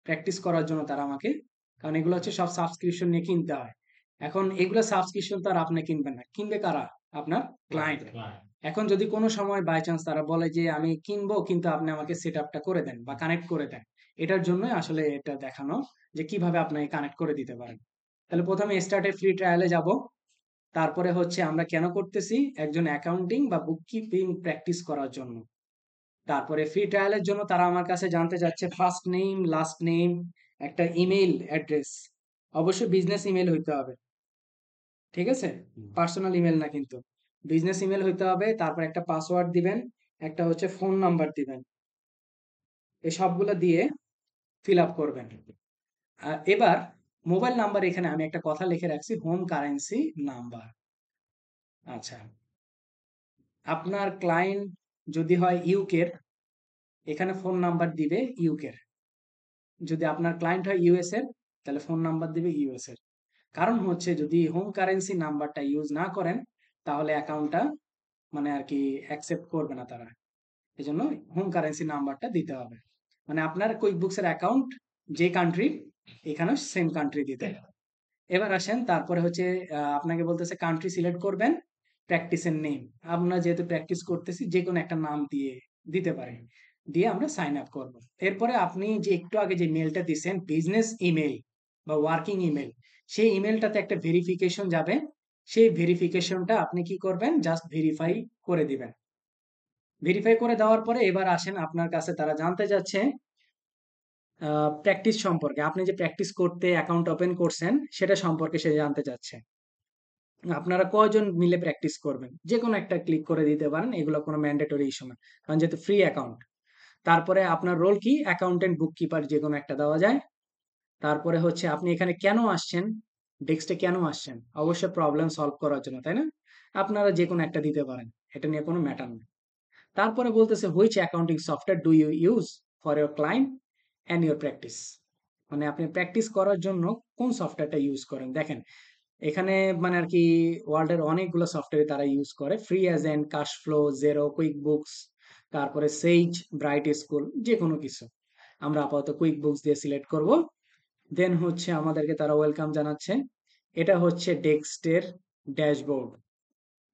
প্র্যাকটিস করার জন্য তারা আমাকে, কারণ এগুলো হচ্ছে সব সাবস্ক্রিপশন নিয়ে কিনতে হয়। এখন এগুলো সাবস্ক্রিপশন তো আর আপনি কিনবেন না, কিনবে কারা? আপনার ক্লায়েন্ট। এখন যদি কোনো সময় বাই চান্স তারা বলে যে আমি কিনবো, কিন্তু আপনি আমাকে সেট আপটা করে দেন বা কানেক্ট করে দেন, এটার জন্যই আসলে এটা দেখানো যে কিভাবে আপনাকে কানেক্ট করে দিতে পারেন। তাহলে প্রথমে স্টার্টে ফ্রি ট্রায়ালে যাব, তারপরে হচ্ছে আমরা কেন করতেছি, একজন অ্যাকাউন্টিং বা বুককিপিং প্র্যাকটিস করার জন্য। তারপরে ফ্রি ট্রায়ালের জন্য তারা আমার কাছে জানতে চাচ্ছে ফার্স্ট নেম, লাস্ট নেম, একটা ইমেইল অ্যাড্রেস, অবশ্যই বিজনেস ইমেল হইতে হবে। ঠিক আছে? পার্সোনাল ইমেল না কিন্তু, বিজনেস ইমেল হইতে হবে। তারপর একটা পাসওয়ার্ড দিবেন, একটা হচ্ছে ফোন নাম্বার দিবেন, এই সবগুলো দিয়ে ফিল আপ করবেন। আর এবার মোবাইল নাম্বার, এখানে আমি একটা কথা লিখে রাখছি, হোম কারেন্সি নাম্বার। আচ্ছা, আপনার ক্লায়েন্ট যদি হয় ইউকের, এখানে ফোন নাম্বার দিবে ইউকের। যদি আপনার ক্লায়েন্ট হয় ইউএস এর, তাহলে ফোন নাম্বার দিবে ইউএস এর। কারণ হচ্ছে যদি হোম কারেন্সি নাম্বারটা ইউজ না করেন, তাহলে অ্যাকাউন্টটা মানে আর কি অ্যাকসেপ্ট করবে না তারা। এজন্য হোম কারেন্সি নাম্বারটা দিতে হবে। মানে আপনার কুইকবুকস এর অ্যাকাউন্ট যে কান্ট্রি, এখানেও সেম কান্ট্রি দিতে হবে। এবার আসেন, তারপরে হচ্ছে আপনাকে বলতেছে কান্ট্রি সিলেক্ট করবেন, প্র্যাকটিসের নেম। আমরা যেহেতু প্র্যাকটিস করতেছি, যে কোনো একটা নাম দিয়ে দিতে পারি, দিয়ে আমরা সাইন আপ করব। এরপরে আপনি যে একটু আগে যে মেলটা দিছেন, বিজনেস ইমেল বা ওয়ার্কিং ইমেল, সেই ইমেলটাতে একটা ভেরিফিকেশন যাবে। সেই ভেরিফিকেশনটা আপনি কি করবেন, জাস্ট ভেরিফাই করে দিবেন। ভেরিফাই করে দেওয়ার পরে এবার আসেন, আপনার কাছে তারা জানতে চাচ্ছে প্র্যাকটিস সম্পর্কে, আপনি যে প্র্যাকটিস করতে অ্যাকাউন্ট ওপেন করছেন সেটা সম্পর্কে সে জানতে চাচ্ছে। আপনারা কয়জন মিলে প্র্যাকটিস করবেন, যে কোনো একটা ক্লিক করে দিতে পারেন, এগুলো কোনো ম্যান্ডেটরি ইস্যু না, কারণ যেহেতু ফ্রি অ্যাকাউন্ট। তারপরে আপনার রোল কি, অ্যাকাউন্টেন্ট, বুককিপার, যে কোনো একটা দেওয়া যায়। তারপরে হচ্ছে আপনি এখানে কেন আসছেন, ডেস্কটে কেন আসছেন, অবশ্যই প্রবলেম সলভ করার জন্য, তাই না? আপনারা যে কোনো একটা দিতে পারেন, এটা নিয়ে কোনো ম্যাটার না। তারপরে বলতেছে which accounting software do you use for your client and your practice, মানে আপনি প্র্যাকটিস করার জন্য কোন সফটওয়্যারটা ইউজ করেন। দেখেন এখানে মানে আর কি ওয়ার্ল্ডের অনেকগুলো সফটওয়্যার তারা ইউজ করে, FreeAgent, KashFlow, Xero, QuickBooks, তারপরে সেইজ, ব্রাইট স্কুল, যে কোনো কিছু। আমরা আপাতত কুইক বুকস দিয়ে সিলেক্ট করব। দেন হচ্ছে আমাদেরকে তারা ওয়েলকাম জানাচ্ছে। এটা হচ্ছে ডেক্সটের ড্যাশবোর্ড।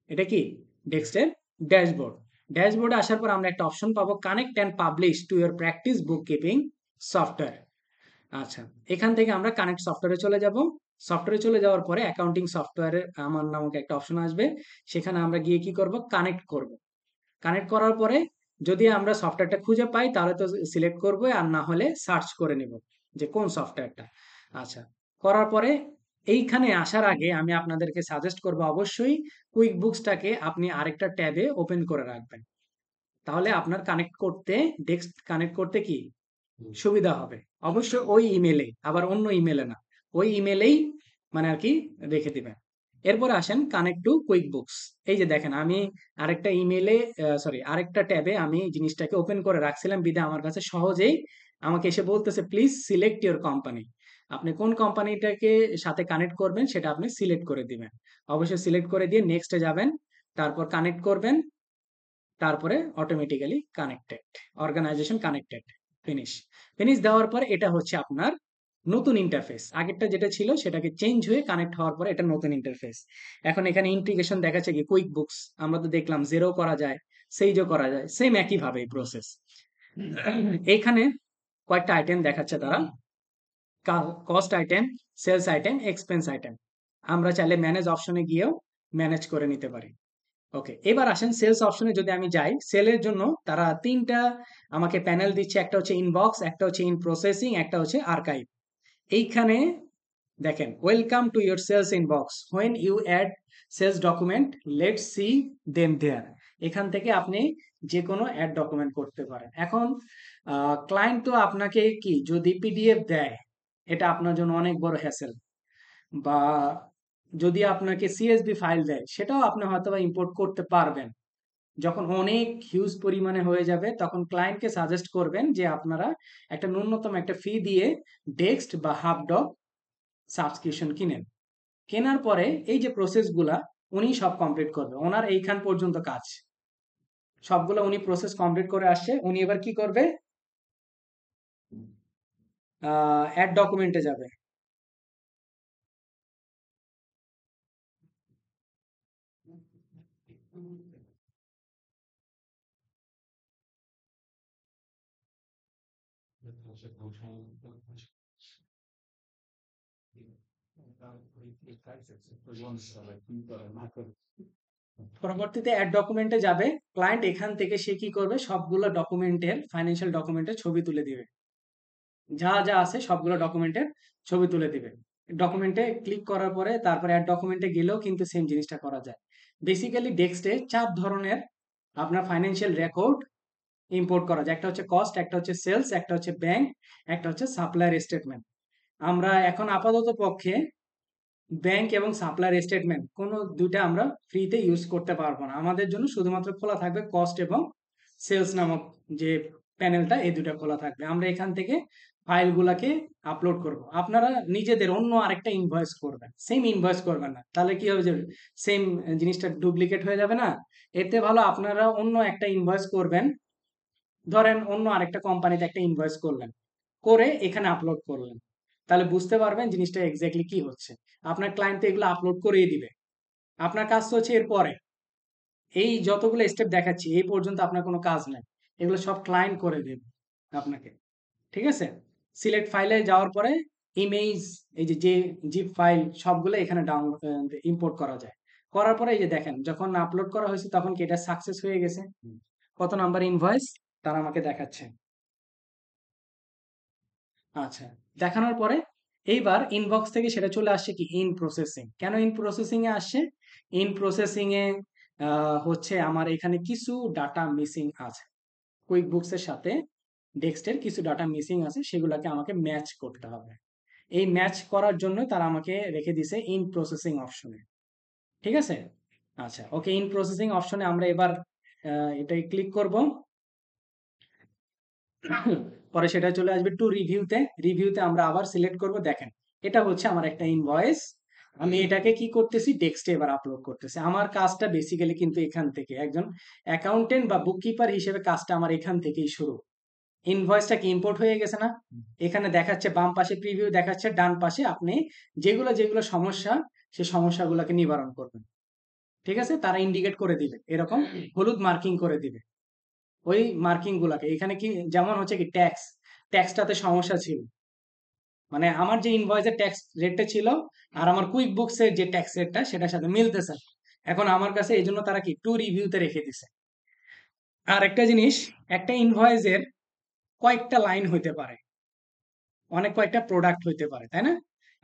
এটা কি? ডেক্সটের ড্যাশবোর্ড। ড্যাশবোর্ডে আসার পর আমরা একটা অপশন পাবো, connect and publish to your practice book keeping software. আচ্ছা, এখান থেকে আমরা কানেক্ট সফটওয়্যারে চলে যাব। সফটওয়্যারে চলে যাওয়ার পরে অ্যাকাউন্টিং সফটওয়্যারের আমার নামক একটা অপশন আসবে, সেখানে আমরা গিয়ে কি করব, কানেক্ট করব। কানেক্ট করার পরে যদি আমরা সফটওয়্যারটা খুঁজে পাই তাহলে তো সিলেক্ট করব, আর না হলে সার্চ করে নেব যে কোন সফটওয়্যারটা। আচ্ছা, করার পরে এইখানে আসার আগে আমি আপনাদেরকে সাজেস্ট করব, অবশ্যই কুইক বুকসটাকে আপনি আরেকটা ট্যাবে ওপেন করে রাখবেন, তাহলে আপনার কানেক্ট করতে, ডেস্ক কানেক্ট করতে কি সুবিধা হবে। অবশ্যই ওই ইমেলে, আবার অন্য ইমেলে না, ওই ইমেলেই মানে আর কি রেখে দিবেন। এরপর আসেন কানেক্ট টু কুইক বুকস। এই যে দেখেন আমি আরেকটা ইমেলে, সরি আরেকটা ট্যাবে আমি জিনিসটাকে ওপেন করে রাখছিলাম, বিধে আমার কাছে সহজেই আমাকে এসে বলতেছে প্লিজ সিলেক্ট ইউর কোম্পানি। আপনি কোন কোম্পানিটাকে সাথে কানেক্ট করবেন সেটা আপনি সিলেক্ট করে দিবেন। অবশ্যই সিলেক্ট করে দিয়ে নেক্সটে যাবেন, তারপর কানেক্ট করবেন, তারপরে automatically connected, organization connected, finish. Finish দেওয়ার পরে এটা হচ্ছে আপনার নতুন ইন্টারফেস। আগেরটা যেটা ছিল সেটাকে চেঞ্জ হয়ে কানেক্ট হওয়ার পরে এটা নতুন ইন্টারফেস। এখন এখানে ইন্টিগ্রেশন দেখাচ্ছে কি কুইক বুকস, আমরা তো দেখলাম জেরো করা যায়, সেইজও করা যায়, সেম একইভাবে এই প্রসেস। এইখানে কয়েকটা আইটেম দেখাচ্ছে তারা, cost item, sales item, expense item. আমরা চাইলে ম্যানেজ অপশনে গিয়েও ম্যানেজ করে নিতে পারি। ওকে, এবার আসেন সেলস অপশনে যদি আমি যাই, সেলের জন্য তারা তিনটা আমাকে প্যানেল দিচ্ছে, একটা হচ্ছে ইনবক্স, একটা হচ্ছে ইন প্রসেসিং, একটা হচ্ছে আর্কাইভ। এইখানে দেখেন welcome to your sales inbox, when you add sales document let's see them there. এখান থেকে আপনি যে কোনো অ্যাড ডকুমেন্ট করতে পারেন। এখন ক্লায়েন্ট তো আপনাকে কি যদি পিডিএফ দেয়, এটা আপনার জন্য অনেক বড় হ্যাসেল, বা যদি আপনাকে সিএসভি ফাইল দেয় সেটাও আপনি হয়তো বা ইম্পোর্ট করতে পারবেন। যখন অনেক হিউজ পরিমাণে হয়ে যাবে তখন ক্লায়েন্টকে সাজেস্ট করবেন যে আপনারা একটা ন্যূনতম একটা ফি দিয়ে ডেক্সট বা হাফডক সাবস্ক্রিপশন কিনেন। কেনার পরে এই যে প্রসেসগুলা উনি সব কমপ্লিট করবে, ওনার এইখান পর্যন্ত কাজ সবগুলো উনি প্রসেস কমপ্লিট করে আসছে। উনি এবার কি করবে, অ্যাড ডকুমেন্টে যাবে। পরবর্তীতে অ্যাড ডকুমেন্টে যাবে, ক্লায়েন্ট এখান থেকে সে কি করবে, সবগুলো ডকুমেন্টের ফাইন্যান্সিয়াল ডকুমেন্টের ছবি তুলে দিবে, যা যা আছে সবগুলো ডকুমেন্টের ছবি তুলে দিবে। ডকুমেন্টে ক্লিক করার পরে তারপরে অ্যাড ডকুমেন্টে গেলেও কিন্তু সেম জিনিসটা করা যায়। বেসিক্যালি ডেস্কটে 4 ধরনের আপনার ফাইন্যান্সিয়াল রেকর্ড ইম্পোর্ট করা যায়। একটা হচ্ছে কস্ট, একটা হচ্ছে সেলস, একটা হচ্ছে ব্যাংক, একটা হচ্ছে সাপ্লায়ার স্টেটমেন্ট। আমরা এখন আপাতত পক্ষে ব্যাংক এবং সাপ্লায়ার স্টেটমেন্ট কোনো দুইটা আমরা ফ্রিতে ইউজ করতে পারবো না। আমাদের জন্য শুধুমাত্র খোলা থাকবে কস্ট এবং সেলস নামক যে প্যানেলটা, এই দুটো খোলা থাকবে। আমরা এখান থেকে ফাইলগুলোকে আপলোড করব। আপনারা নিজেদের অন্য আরেকটা ইনভয়েস করবেন, সেম ইনভয়েস করবেন না, তাহলে কি হবে যে সেম জিনিসটা ডুপ্লিকেট হয়ে যাবে না। এতে ভালো আপনারা অন্য একটা ইনভয়েস করবেন, ধরেন অন্য আরেকটা কোম্পানিতে একটা ইনভয়েস করলেন, করে এখানে আপলোড করলেন, তাহলে বুঝতে পারবেন জিনিসটা এক্স্যাক্টলি কি হচ্ছে। আপনার ক্লায়েন্ট তো এগুলো আপলোড করেই দিবে, আপনার কাজ তো হচ্ছে এরপরে এই যতগুলো স্টেপ দেখাচ্ছি এই পর্যন্ত আপনার কোনো কাজ নাই, এগুলো সব ক্লায়েন্ট করে দেবে আপনাকে। ঠিক আছে, সিলেক্ট ফাইলে যাওয়ার পরে ইমেজ, এই যে যে জিপ ফাইল সবগুলো এখানে ডাউনলোড ইম্পোর্ট করা যায়। করার পরে এই যে দেখেন যখন আপলোড করা হয়েছে তখন কি এটা সাকসেস হয়ে গেছে, কত নাম্বার ইনভয়েস তারা আমাকে দেখাচ্ছে। আচ্ছা, দেখানোর পরে এইবার ইনবক্স থেকে সেটা চলে আসছে কি ইন প্রসেসিং। কেন ইন প্রসেসিং এ আসছে, ইন প্রসেসিং এ হচ্ছে আমার এখানে কিছু ডাটা মিসিং আছে, কুইক বুকস এর সাথে ডেক্সটের কিছু ডাটা মিসিং আছে, সেগুলোকে আমাকে ম্যাচ করতে হবে। এই ম্যাচ করার জন্য তারা আমাকে রেখে দিছে ইন প্রসেসিং অপশনে। ঠিক আছে, আচ্ছা ওকে, ইন প্রসেসিং অপশনে আমরা এবার এটাই ক্লিক করব। পরে সেটা চলে আসবে টু রিভিউতে। রিভিউতে আমরা আবার সিলেক্ট করব। দেখেন এটা হচ্ছে আমার একটা ইনভয়েস, আমি এটাকে কি করতেছি ডেস্কটে এবার আপলোড করতেছি। আমার কাজটা বেসিক্যালি কিন্তু এখান থেকে একজন অ্যাকাউন্টেন্ট বা বুককিপার হিসেবে কাজটা আমার এখান থেকেই শুরু। ইনভয়েসটা কি ইম্পোর্ট হয়ে গেছে না, এখানে দেখাচ্ছে বাম পাশে প্রিভিউ দেখাচ্ছে, ডান পাশে আপনি যেগুলো যেগুলো সমস্যা সেই সমস্যাগুলোকে নিবারণ করবেন। ঠিক আছে, তারা ইন্ডিকেট করে দিবে, এরকম হলুদ মার্কিং করে দিবে ওই মার্কিং গুলাকে। এখানে কি যেমন হচ্ছে কি ট্যাক্স, ট্যাক্সটাতে সমস্যা ছিল, মানে আমার যে ইনভয়েসের ট্যাক্স রেটটা ছিল আর আমার কুইক বুকসের যে ট্যাক্স রেটটা সেটার সাথে মিলতেছে না। এখন আমার কাছে এই জন্য তারা কি টু রিভিউতে রেখে দিছে। আর একটা জিনিস, একটা ইনভয়েসের কয়েকটা লাইন হইতে পারে, অনেক কয়েকটা প্রোডাক্ট হইতে পারে, তাই না?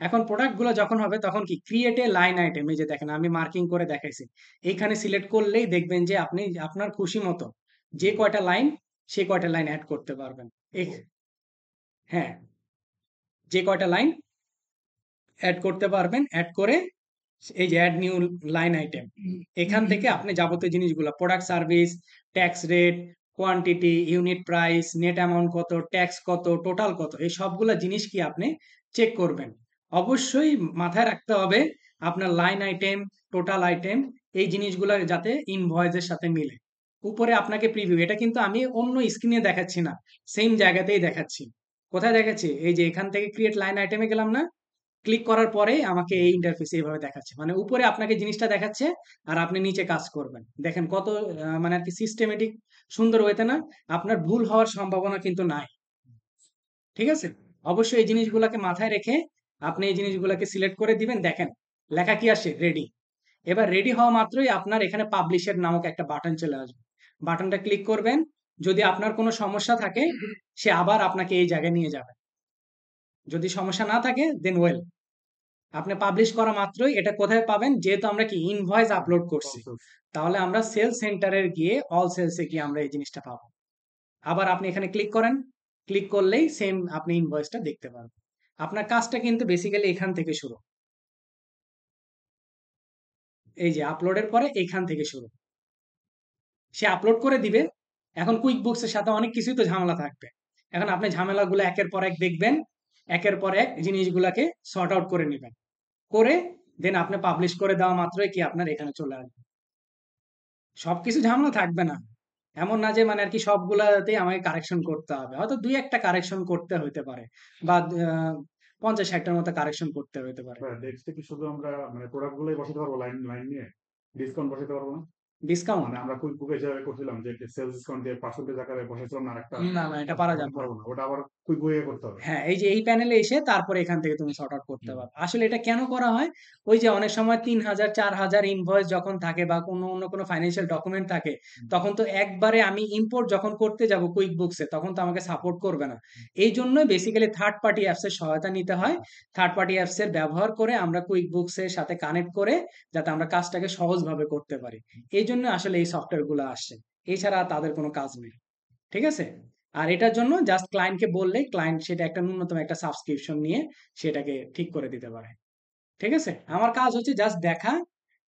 এখন প্রোডাক্ট গুলো যখন হবে তখন কি ক্রিয়েট এ লাইন আইটেম, এই যে দেখেন আমি মার্কিং করে দেখাইছি, এইখানে সিলেক্ট করলেই দেখবেন যে আপনি আপনার খুশি মতো যে কয়টা লাইন সে কয়টা লাইন অ্যাড করতে পারবেন। হ্যাঁ, যে কয়টা লাইন অ্যাড করতে পারবেন, অ্যাড করে এই যে অ্যাড নিউ লাইন আইটেম, এখান থেকে আপনি যাবতীয় জিনিসগুলো product service, tax rate, quantity, unit price, net amount কত, ট্যাক্স কত, টোটাল কত, এই সবগুলা জিনিস কি আপনি চেক করবেন। অবশ্যই মাথায় রাখতে হবে আপনার লাইন আইটেম, টোটাল আইটেম, এই জিনিসগুলা যাতে ইনভয়েসের সাথে মিলে। উপরে আপনাকে প্রিভিউ, এটা কিন্তু আমি অন্য স্ক্রিনে দেখাচ্ছি না, সেম জায়গাতেই দেখাচ্ছি। কোথায় দেখাচ্ছি? এই যে এখান থেকে ক্রিয়েট লাইন আইটেমে গেলাম না, ক্লিক করার পরে আমাকে এই ইন্টারফেস এইভাবে দেখাচ্ছে, মানে উপরে আপনাকে জিনিসটা দেখাচ্ছে আর আপনি নিচে কাজ করবেন। দেখেন কত মানে আর কি সিস্টেমেটিক, সুন্দর ওয়েতে না? আপনার ভুল হওয়ার সম্ভাবনা কিন্তু নাই। ঠিক আছে? অবশ্যই এই জিনিসগুলোকে মাথায় রেখে আপনি এই জিনিসগুলোকে সিলেক্ট করে দিবেন। দেখেন লেখা কি আসে? রেডি। এবার রেডি হওয়া মাত্রই আপনার এখানে পাবলিশের নামক একটা বাটন চলে আসবে। বাটনটা ক্লিক করবেন। যদি আপনার কোনো সমস্যা থাকে সে আবার আপনাকে এই জায়গায় নিয়ে যাবে। যদি সমস্যা না থাকে দেন ওয়েল। আপনি পাবলিশ করা মাত্রই এটা কোথায় পাবেন? যেহেতু আমরা কি ইনভয়েস আপলোড করছি, তাহলে আমরা সেল সেন্টারে গিয়ে অল সেলসে গিয়ে আমরা এই জিনিসটা পাবো। আবার আপনি এখানে ক্লিক করেন, ক্লিক করলেই সেম আপনি ইনভয়েসটা দেখতে পারবেন। আপনার কাজটা কিন্তু বেসিক্যালি এখান থেকে শুরু। এই যে আপলোডের পরে এখান থেকে শুরু। সে আপলোড করে দিবে। এখন কুইক বুকসের সাথে অনেক কিছুই তো ঝামেলা থাকবে। এখন আপনি ঝামেলাগুলো একের পর এক দেখবেন, একের পর এক জিনিসগুলাকে সর্ট আউট করে নেবেন, করে দেন আপনি পাবলিশ করে দেওয়া মাত্রই কি আপনার এখানে চলে আসবে। সবকিছু ঝামেলা থাকবে না। এমন না যে মানে আরকি সবগুলাতেই আমাকে কারেকশন করতে হবে। হয়তো ২-১ টা কারেকশন করতে হইতে পারে বা ৫০-৬০ টার মতো কারেকশন করতে হইতে পারে। ডেস্কটে কি শুধু আমরা মানে প্রোডাক্ট গুলোই বসাতে পারবো লাইন লাইন নিয়ে? ডিসকাউন্ট বসাতে পারবো না? ডিসকাউন্ট? মানে আমরা কুইক বুকে যেভাবে করছিলাম যে সেলস ডিসকাউন্ট দিয়ে পার্সেন্টেজ আকারে বসাইছিলাম না আরেকটা, না, না এটা পারা ওটা যাবে না। পারবো না, ওটা আবার কুইক বুকে করতে হবে। হ্যাঁ, এই যে এই প্যানেলে এসে তারপরে এখান থেকে তুমি সর্ট আউট করতে পারবে। আসলে এটা কেন করা হয়? ওই যে অনেক সময় ৩,০০০ ৪,০০০ ইনভয়েস যখন থাকে বা অন্য কোনো ফাইন্যান্সিয়াল ডকুমেন্ট থাকে, তখন তো একবারে আমি ইম্পোর্ট যখন করতে যাব কুইক বুকসে তখন তো আমাকে সাপোর্ট করবে না। এইজন্যই বেসিক্যালি থার্ড পার্টি অ্যাপস এর সহায়তা নিতে হয়। থার্ড পার্টি অ্যাপস এর ব্যবহার করে আমরা কুইক বুকস এর সাথে কানেক্ট করে যাতে আমরা কাজটাকে সহজভাবে করতে পারি। এইজন্য আসলে এই সফটওয়্যার গুলো আসছে। এছাড়া তাদের কোনো কাজ নেই। ঠিক আছে? আর এটার জন্য জাস্ট ক্লায়েন্টকে বললেই ক্লায়েন্ট সেটা একটা ন্যূনতম একটা সাবস্ক্রিপশন নিয়ে সেটাকে ঠিক করে দিতে পারে। ঠিক আছে? আমার কাজ হচ্ছে জাস্ট দেখা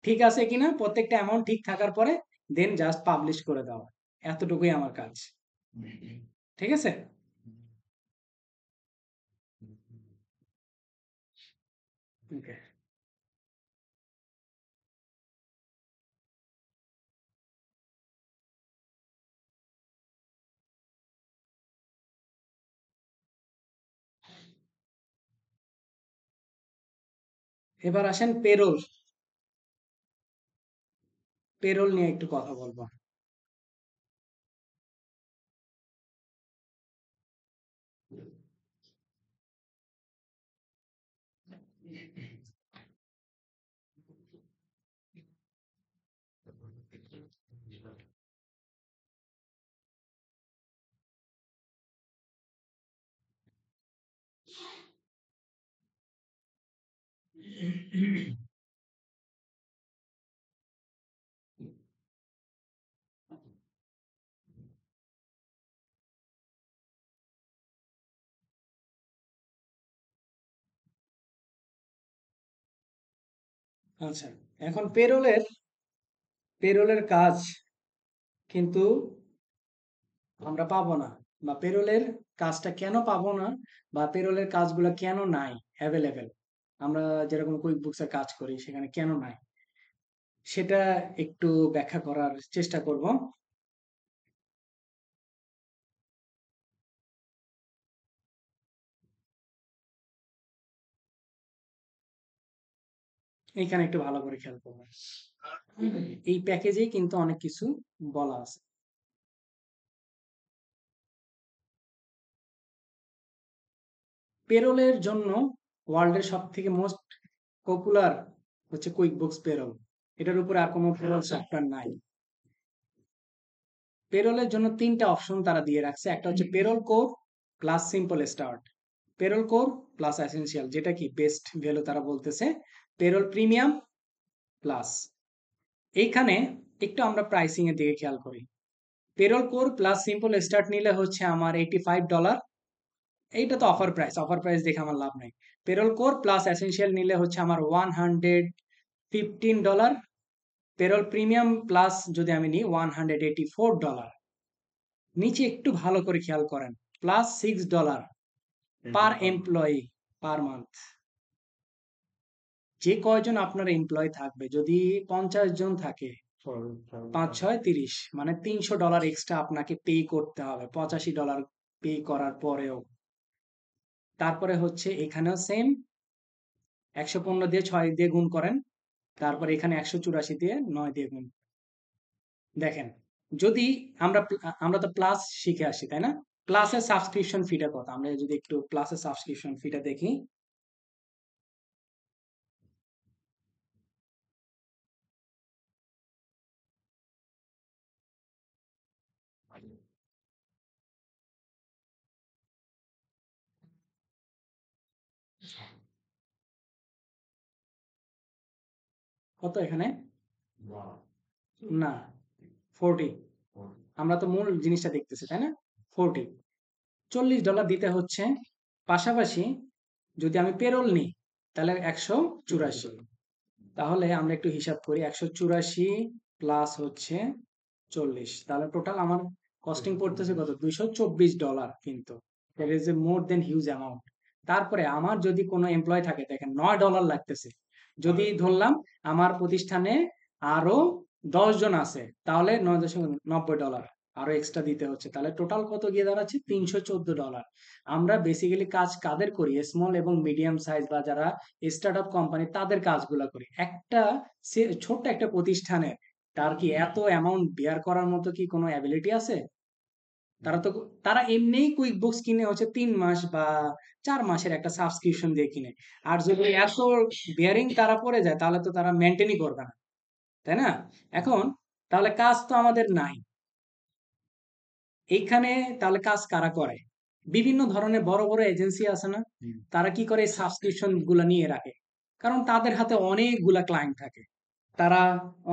ঠিক আছে কিনা, প্রত্যেকটা অ্যামাউন্ট ঠিক থাকার পরে দেন জাস্ট পাবলিশ করে দেওয়া। এতটুকুই আমার কাজ। ঠিক আছে? ওকে। এবার আসেন পেরোল। পেরোল নিয়ে একটু কথা বলবো। আচ্ছা, এখন পেরোলের কাজ কিন্তু আমরা পাবো না, বা পেরোলের কাজটা কেন পাবো না, বা পেরোলের কাজগুলো কেন নাই অ্যাভেলেবেল, আমরা যেরকম কুইক বুকসে কাজ করি সেখানে কেন নাই, সেটা একটু ব্যাখ্যা করার চেষ্টা করব। এইখানে একটু ভালো করে খেয়াল করবেন। এই প্যাকেজেই কিন্তু অনেক কিছু বলা আছে। পেরোলের জন্য ওয়ার্ল্ডের সব থেকে মোস্ট পপুলার হচ্ছে কুইক বুকস পেরোল। এটার উপরে আর কোনো পেরোল সফটওয়্যার নাই। পেরোলের জন্য ৩টা অপশন তারা দিয়ে রাখছে। একটা হচ্ছে payroll core plus simple start, payroll core plus essential, যেটা কি বেস্ট ভ্যালু তারা বলতেছে, পেরোল প্রিমিয়াম প্লাস। এইখানে একটু আমরা প্রাইসিং এর দিকে খেয়াল করি। Payroll core plus simple start নিলে হচ্ছে আমার $85। এইটা তো অফার প্রাইস, অফার প্রাইস দেখে আমার লাভ নাই। পেরোল কোর প্লাস এসেনশিয়াল নিলে হচ্ছে আমার $115। পেরোল প্রিমিয়াম প্লাস যদি আমি নিই $184। নিচে একটু ভালো করে খেয়াল করেন, +$6 পার এমপ্লয়ি পার মান্থ। যে কয়জন আপনার এমপ্লয় থাকবে, যদি 50 জন থাকে, 5 6 30, মানে $300 এক্সট্রা আপনাকে পে করতে হবে $85 পে করার পরেও। তারপরে হচ্ছে এখানেও সেম, 115 দিয়ে 6 দিয়ে গুণ করেন, তারপরে এখানে 184 দিয়ে 9 দিয়ে গুণ। দেখেন, যদি আমরা তো প্লাস শিখে আসি, তাই না? প্লাসের সাবস্ক্রিপশন ফিটা কত? আমরা যদি একটু প্লাসের সাবস্ক্রিপশন ফিটা দেখি, কত এখানে? না, 40। আমরা তো মূল জিনিসটা দেখতেছি, তাই না? 40, $40 দিতে হচ্ছে। পাশাপাশি যদি আমি পেরোল নিই, তাহলে 184। তাহলে আমরা একটু হিসাব করি, 184 প্লাস হচ্ছে 40, তাহলে টোটাল আমার কস্টিং পড়তেছে কত? $224। কিন্তু that is a more than huge amount. তারপরে আমার যদি কোনো এমপ্লয় থাকে, দেখেন $9 লাগতেছে। যদি ধরলাম আমার প্রতিষ্ঠানে আরো 10 জন আছে, তাহলে $9.90 আরো এক্সট্রা দিতে হচ্ছে। তাহলে টোটাল কত গিয়ে দাঁড়াচ্ছে? $314। আমরা বেসিক্যালি কাজ কাদের করি? স্মল এবং মিডিয়াম সাইজ বা যারা স্টার্ট আপ কোম্পানি, তাদের কাজগুলা করি। একটা ছোট্ট একটা প্রতিষ্ঠানে তার কি এত অ্যামাউন্ট বেয়ার করার মতো কি কোনো অ্যাবিলিটি আছে? তারা তো, তারা এমনিই কুইক বুকস কিনে হচ্ছে 3 মাস বা 4 মাসের একটা সাবস্ক্রিপশন দিয়ে কিনে। আর যদি এত বেয়ারিং তারা পড়ে যায়, তাহলে তো তারা মেনটেনই করবে না, তাই না? এখন তাহলে কাজ তো আমাদের নাই এইখানে। তাহলে কাজ কারা করে? বিভিন্ন ধরনের বড় বড় এজেন্সি আছে না, তারা কি করে? সাবস্ক্রিপশন গুলা নিয়ে রাখে, কারণ তাদের হাতে অনেকগুলা ক্লায়েন্ট থাকে। তারা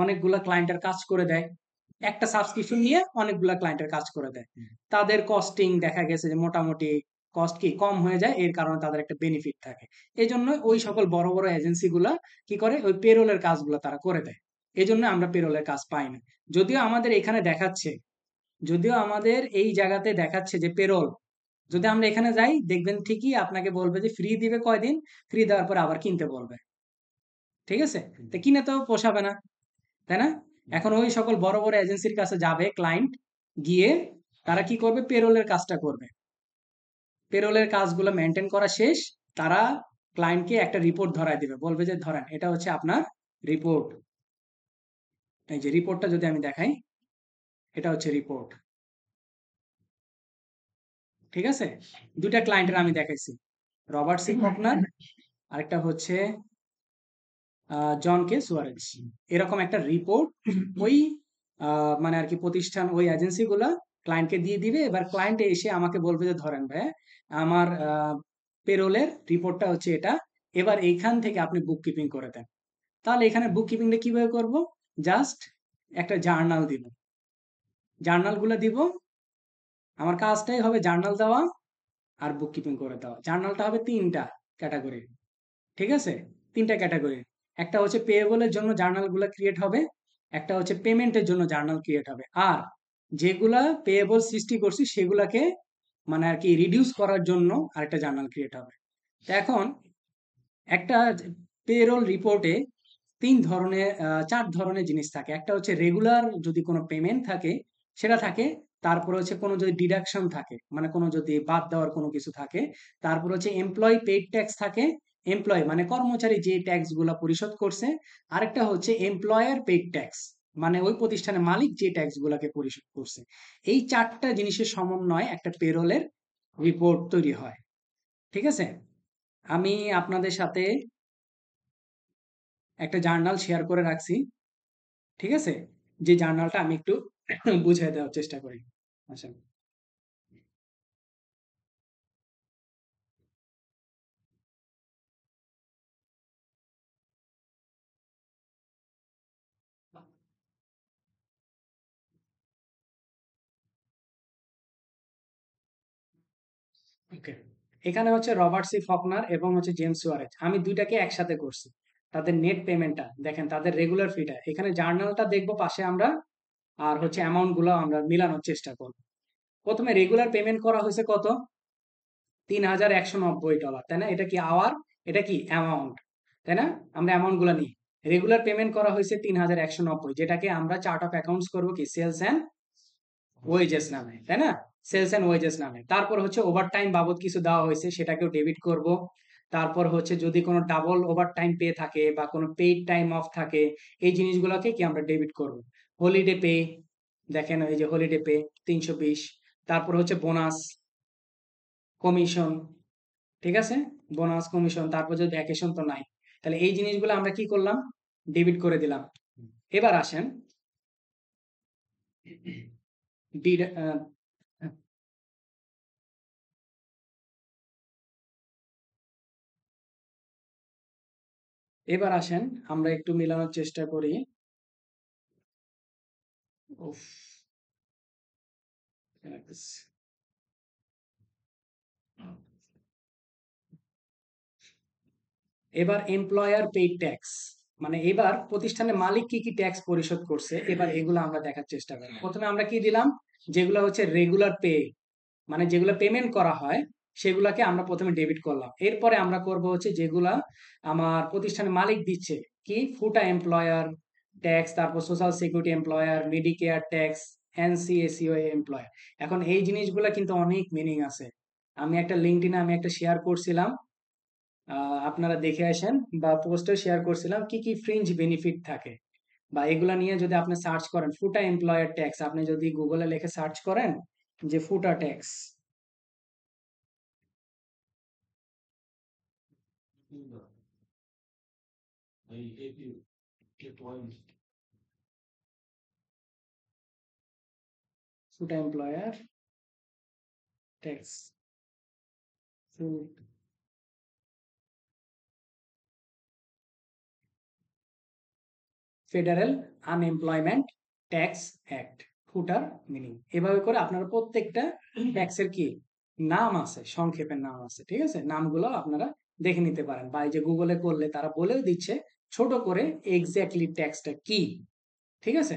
অনেকগুলা ক্লায়েন্টের কাজ করে দেয়, একটা সাবস্ক্রিপশন নিয়ে অনেকগুলা ক্লায়েন্টের কাজ করে দেয়। তাদের কস্টিং দেখা গেছে যে মোটামুটি কস্ট কি কম হয়ে যায়, এর কারণে তাদের একটা বেনিফিট থাকে। এই জন্য ওই সকল বড় বড় এজেন্সি গুলা কি করে? ওই পেরোলের কাজগুলো তারা করে দেয়। এই জন্য আমরা পেরোলের কাজ পাই না। যদিও আমাদের এখানে দেখাচ্ছে, যদিও আমাদের এই জায়গাতে দেখাচ্ছে যে পেরোল, যদি আমরা এখানে যাই দেখবেন ঠিকই আপনাকে বলবে যে ফ্রি দিবে কয়দিন, ফ্রি দেওয়ার পর আবার কিনতে বলবে। ঠিক আছে? তো কিনে তো পোষাবে না, তাই না? এখন ওই সকল বড় বড় এজেন্সির কাছে যাবে ক্লায়েন্ট, গিয়ে তারা কি করবে? পেরোলের কাজটা করবে। পেরোলের কাজগুলো মেনটেন করা শেষ, তারা ক্লায়েন্টকে একটা রিপোর্ট ধরায় দিবে, বলবে যে ধরেন এটা হচ্ছে আপনার রিপোর্ট। এই যে রিপোর্টটা যদি আমি দেখাই, এটা হচ্ছে রিপোর্ট। ঠিক আছে? দুইটা ক্লায়েন্টের আমি দেখাইছি, রবার্ট সি ফকনার, আরেকটা হচ্ছে জন কে সুয়ারেজ। এরকম একটা রিপোর্ট ওই মানে আর কি প্রতিষ্ঠান, ওই এজেন্সি গুলা ক্লায়েন্টকে দিয়ে দিবে। এবার ক্লায়েন্ট এসে আমাকে বলবে যে ধরেন ভাই, আমার পেরোলের রিপোর্টটা হচ্ছে এটা, এবার এইখান থেকে আপনি বুক কিপিং করে দেন। তাহলে এখানে বুক কিপিংটা কিভাবে করব? জাস্ট একটা জার্নাল দিব, জার্নাল গুলো দিব। আমার কাজটাই হবে জার্নাল দেওয়া আর বুক কিপিং করে দেওয়া। জার্নালটা হবে 3টা ক্যাটাগরি, ঠিক আছে? 3টা ক্যাটাগরি। একটা হচ্ছে পেয়েবলের জন্য জার্নালগুলো ক্রিয়েট হবে, একটা হচ্ছে পেমেন্টের জন্য জার্নাল ক্রিয়েট হবে, আর যেগুলা পেয়েবল সৃষ্টি করছি সেগুলাকে মানে আর কি রিডিউস করার জন্য আরেকটা জার্নাল ক্রিয়েট হবে। তো এখন একটা পেরোল রিপোর্টে 4 ধরনের জিনিস থাকে। একটা হচ্ছে রেগুলার যদি কোনো পেমেন্ট থাকে সেটা থাকে, তারপর হচ্ছে কোনো যদি ডিডাকশন থাকে, মানে কোনো যদি বাদ দেওয়ার কোনো কিছু থাকে, তারপর হচ্ছে এমপ্লয়ি পেইড ট্যাক্স থাকে, এমপ্লয় মানে কর্মচারী যে ট্যাক্স গুলা পরিশোধ করছে। আরেকটা হচ্ছে এমপ্লয়ার পেইড ট্যাক্স, মানে ওই প্রতিষ্ঠানের মালিক যে ট্যাক্স গুলাকে পরিশোধ করছে। এই 4টা জিনিসের সমন্বয়ে একটা পেরোলের রিপোর্ট তৈরি হয়। ঠিক আছে? আমি আপনাদের সাথে একটা জার্নাল শেয়ার করে রাখছি, ঠিক আছে? যে জার্নালটা আমি একটু বুঝিয়ে দেওয়ার চেষ্টা করি। আচ্ছা, ওকে। এখানে হচ্ছে রবার্ট সি ফকনার এবং হচ্ছে জেমস সুয়ারেজ, আমি দুইটাকে একসাথে করছি। তাদের নেট পেমেন্টটা দেখেন, তাদের রেগুলার ফিটা, এখানে জার্নালটা দেখবো পাশে আমরা, আর হচ্ছে অ্যামাউন্ট গুলো আমরা মিলানোর চেষ্টা করব। প্রথমে রেগুলার পেমেন্ট করা হয়েছে কত? $3,190, তাই না? এটা কি আওয়ার, এটা কি অ্যামাউন্ট, তাই না? আমরা অ্যামাউন্ট গুলা নিই। রেগুলার পেমেন্ট করা হয়েছে 3,190, যেটাকে আমরা চার্ট অফ অ্যাকাউন্টস করবো কি সেলস অ্যান্ড ওয়েজেস নামে, তাই না? সেলস অ্যান্ড ওয়েজেস নামে। তারপর হচ্ছে ওভারটাইম বাবদ কিছু দেওয়া হয়েছে, সেটাকেও ডেবিট করব। তারপর হচ্ছে যদি কোনো ডাবল ওভারটাইম পে থাকে বা কোনো পেইড টাইম অফ থাকে, এই জিনিসগুলোকে কি আমরা ডেবিট করব। হলিডে পে, দেখেন এই যে হলিডে পে 320। তারপর হচ্ছে বোনাস, কমিশন, ঠিক আছে? বোনাস, কমিশন, তারপর যদি ভ্যাকেশন তো নাই, তাহলে এই জিনিসগুলো আমরা কি করলাম? ডেবিট করে দিলাম। এবার আসেন ডিড- আহ, এবার আসেন আমরা একটু মেলানোর চেষ্টা করি। উফ, এবার এমপ্লয়ার পেইড ট্যাক্স, মানে এবার প্রতিষ্ঠানের মালিক কি কি ট্যাক্স পরিশোধ করছে, এবার এগুলো আমরা দেখার চেষ্টা করি। প্রথমে আমরা কি দিলাম? যেগুলো হচ্ছে রেগুলার পে, মানে যেগুলো পেমেন্ট করা হয় সেগুলাকে আমরা প্রথমে ডেবিট করলাম। এরপরে আমরা করব হচ্ছে যেগুলা আমার প্রতিষ্ঠানের মালিক দিচ্ছে, কি ফুটা এমপ্লয়ার ট্যাক্স, তারপর social security employer, Medicare tax, NCSU employer. এখন এই জিনিসগুলা কিন্তু অনেক মিনিং আছে। আমি একটা লিঙ্কডইনে আমি একটা শেয়ার করছিলাম, আপনারা দেখে আসেন, বা পোস্টে শেয়ার করছিলাম কি কি ফ্রিঞ্জ বেনিফিট থাকে, বা এগুলা নিয়ে যদি আপনি সার্চ করেন ফুটা এমপ্লয়ার ট্যাক্স, আপনি যদি গুগলে লিখে সার্চ করেন যে FUTA tax, FUTA employer tax, federal unemployment tax act, ফুটার মিনিং। এভাবে করে আপনারা প্রত্যেকটা ট্যাক্সের কি নাম আছে, সংক্ষেপের নাম আছে, ঠিক আছে? নামগুলো আপনারা দেখে নিতে পারেন, বা এই যে গুগলে করলে তারা বলেও দিচ্ছে ছোট করে এক্স্যাক্টলি ট্যাক্সটা কি, ঠিক আছে?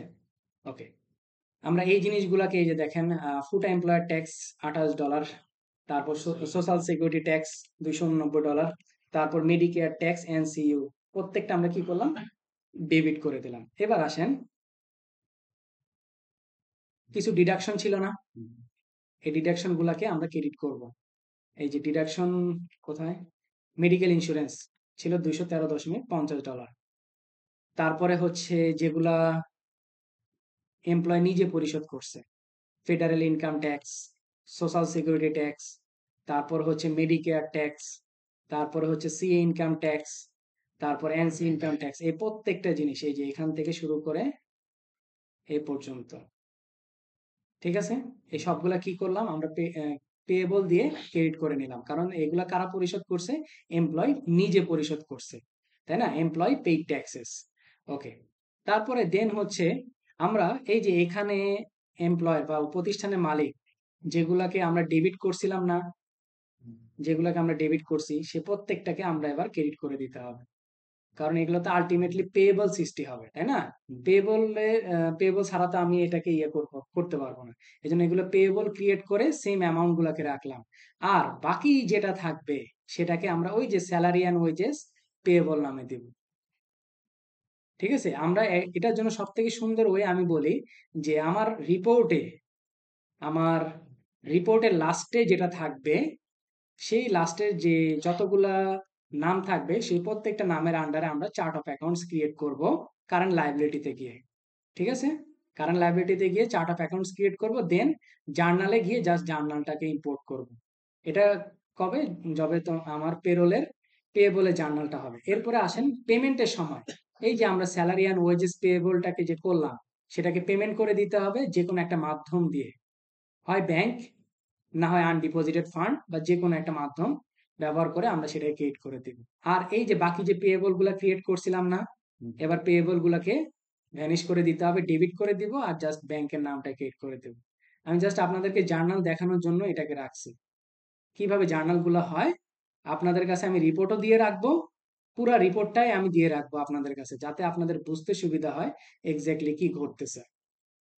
ওকে, আমরা এই জিনিসগুলাকে এই যে দেখেন, ফুটা এমপ্লয়ার ট্যাক্স $28, তারপর সোশ্যাল সিকিউরিটি ট্যাক্স $289, তারপর মেডিকেয়ার ট্যাক্স এনসিইউ, প্রত্যেকটা আমরা কি করলাম? ডেবিট করে দিলাম। এবার আসেন, কিছু ডিডাকশন ছিল না? এই ডিডাকশন গুলাকে আমরা ক্রেডিট করব। এই যে ডিডাকশন কোথায়? মেডিকেল ইন্স্যুরেন্স ছিল $213.50। তারপরে হচ্ছে যেগুলা এমপ্লয় নিজে পরিশোধ করছে, federal income tax, social security tax, তারপর হচ্ছে মেডিকেয়ার ট্যাক্স, তারপরে হচ্ছে সিএ ইনকাম ট্যাক্স, তারপর এনসি ইনকাম ট্যাক্স, এই প্রত্যেকটা জিনিস এই যে এখান থেকে শুরু করে এই পর্যন্ত, ঠিক আছে? এই সবগুলা কি করলাম আমরা? পেয়েবল দিয়ে ক্রেডিট করে নিলাম, কারণ এগুলা কারা পরিশোধ করছে? এমপ্লয় নিজে পরিশোধ করছে, তাই না? Employ paid taxes. ওকে, তারপরে দেন হচ্ছে আমরা এই যে এখানে এমপ্লয়ার বা প্রতিষ্ঠানের মালিক যেগুলাকে আমরা ডেবিট করছিলাম না, যেগুলাকে আমরা ডেবিট করছি সে প্রত্যেকটাকে আমরা এবার ক্রেডিট করে দিতে হবে, কারণ এগুলো তো আলটিমেটলি পেয়েবল সৃষ্টি হবে, তাই না? পেয়েবল ছাড়া তো আমি এটাকে করতে পারবো না। এই জন্য এগুলো পেয়েবল ক্রিয়েট করে সেম অ্যামাউন্ট গুলাকে রাখলাম। আর বাকি যেটা থাকবে সেটাকে আমরা ওই যে স্যালারি অ্যান্ড ওয়েজেস পেয়েবল নামে দিব, ঠিক আছে? আমরা এটার জন্য সব থেকে সুন্দর ওয়ে আমি বলি যে আমার রিপোর্টের লাস্টে যেটা থাকবে, সেই লাস্টের যে যতগুলা নাম থাকবে সেই প্রত্যেকটা নামের আন্ডারে আমরা চার্ট অফ অ্যাকাউন্টস ক্রিয়েট করব কারেন্ট লায়াবিলিটিতে গিয়ে, ঠিক আছে? কারেন্ট লায়াবিলিটিতে গিয়ে চার্ট অফ অ্যাকাউন্টস ক্রিয়েট করব, দেন জার্নালে গিয়ে জাস্ট জার্নালটাকে ইম্পোর্ট করব। এটা কবে? যবে তো আমার পেয়েবলের জার্নালটা হবে। এরপরে আসেন পেমেন্টের সময়, এই যে আমরা স্যালারি অ্যান্ড ওয়েজেস পেয়েবলটাকে যে করলাম সেটাকে পেমেন্ট করে দিতে হবে যে কোনো একটা মাধ্যম দিয়ে, হয় ব্যাংক, না হয় আনডিপোজিটেড ফান্ড, বা যে কোনো একটা মাধ্যম ব্যবহার করে আমরা সেটাকে ক্রিয়েট করে দিব। আর এই যে বাকি যে পেয়েবল গুলা ক্রিয়েট করছিলাম না, এবার পেয়েবল গুলাকে ভ্যানিশ করে দিতে হবে, ডেবিট করে দিব, আর জাস্ট ব্যাংকের নামটা ক্রিয়েট করে দেব। আমি জাস্ট আপনাদেরকে জার্নাল দেখানোর জন্য এটাকে রাখছি। কিভাবে জার্নাল গুলো হয় আপনাদের কাছে আমি রিপোর্টও দিয়ে রাখবো, পুরো রিপোর্টটাই আমি দিয়ে রাখবো আপনাদের কাছে, যাতে আপনাদের বুঝতে সুবিধা হয় এক্স্যাক্টলি কি ঘটতেছে,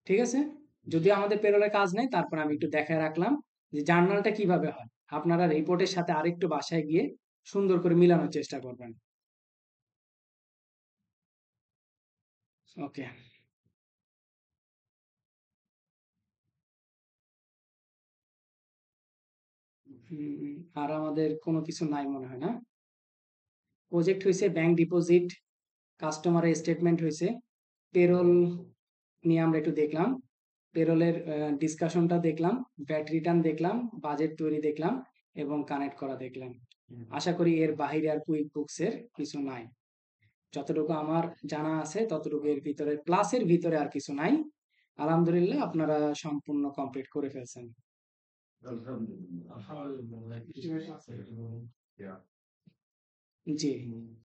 ঠিক আছে? যদিও আমাদের পেরোলে কাজ নেই, তারপর আমি একটু দেখায় রাখলাম যে জার্নালটা কিভাবে হয়। আপনারা রিপোর্টের সাথে আরেকটু বাসায় গিয়ে সুন্দর করে মিলানোর চেষ্টা করবেন। ওকে। আর আমাদের কোনো কিছু নাই মনে হয় না। প্রজেক্ট হয়েছে ব্যাংক ডিপোজিট, কাস্টমারের স্টেটমেন্ট হয়েছে, পেরোল নিয়ে আমরা একটু দেখলাম, পেরোলের ডিসকাশনটা দেখলাম, ভ্যাট রিটার্ন দেখলাম, বাজেট তৈরি দেখলাম এবং কানেক্ট করা দেখলাম। আশা করি এর বাহিরে আর কুইক বুকস এর কিছু নাই। যতটুকু আমার জানা আছে ততটুকু এর ভিতরে, ক্লাসের ভিতরে আর কিছু নাই। আলহামদুলিল্লাহ আপনারা সম্পূর্ণ কমপ্লিট করে ফেলছেন। আলহামদুলিল্লাহ। জি।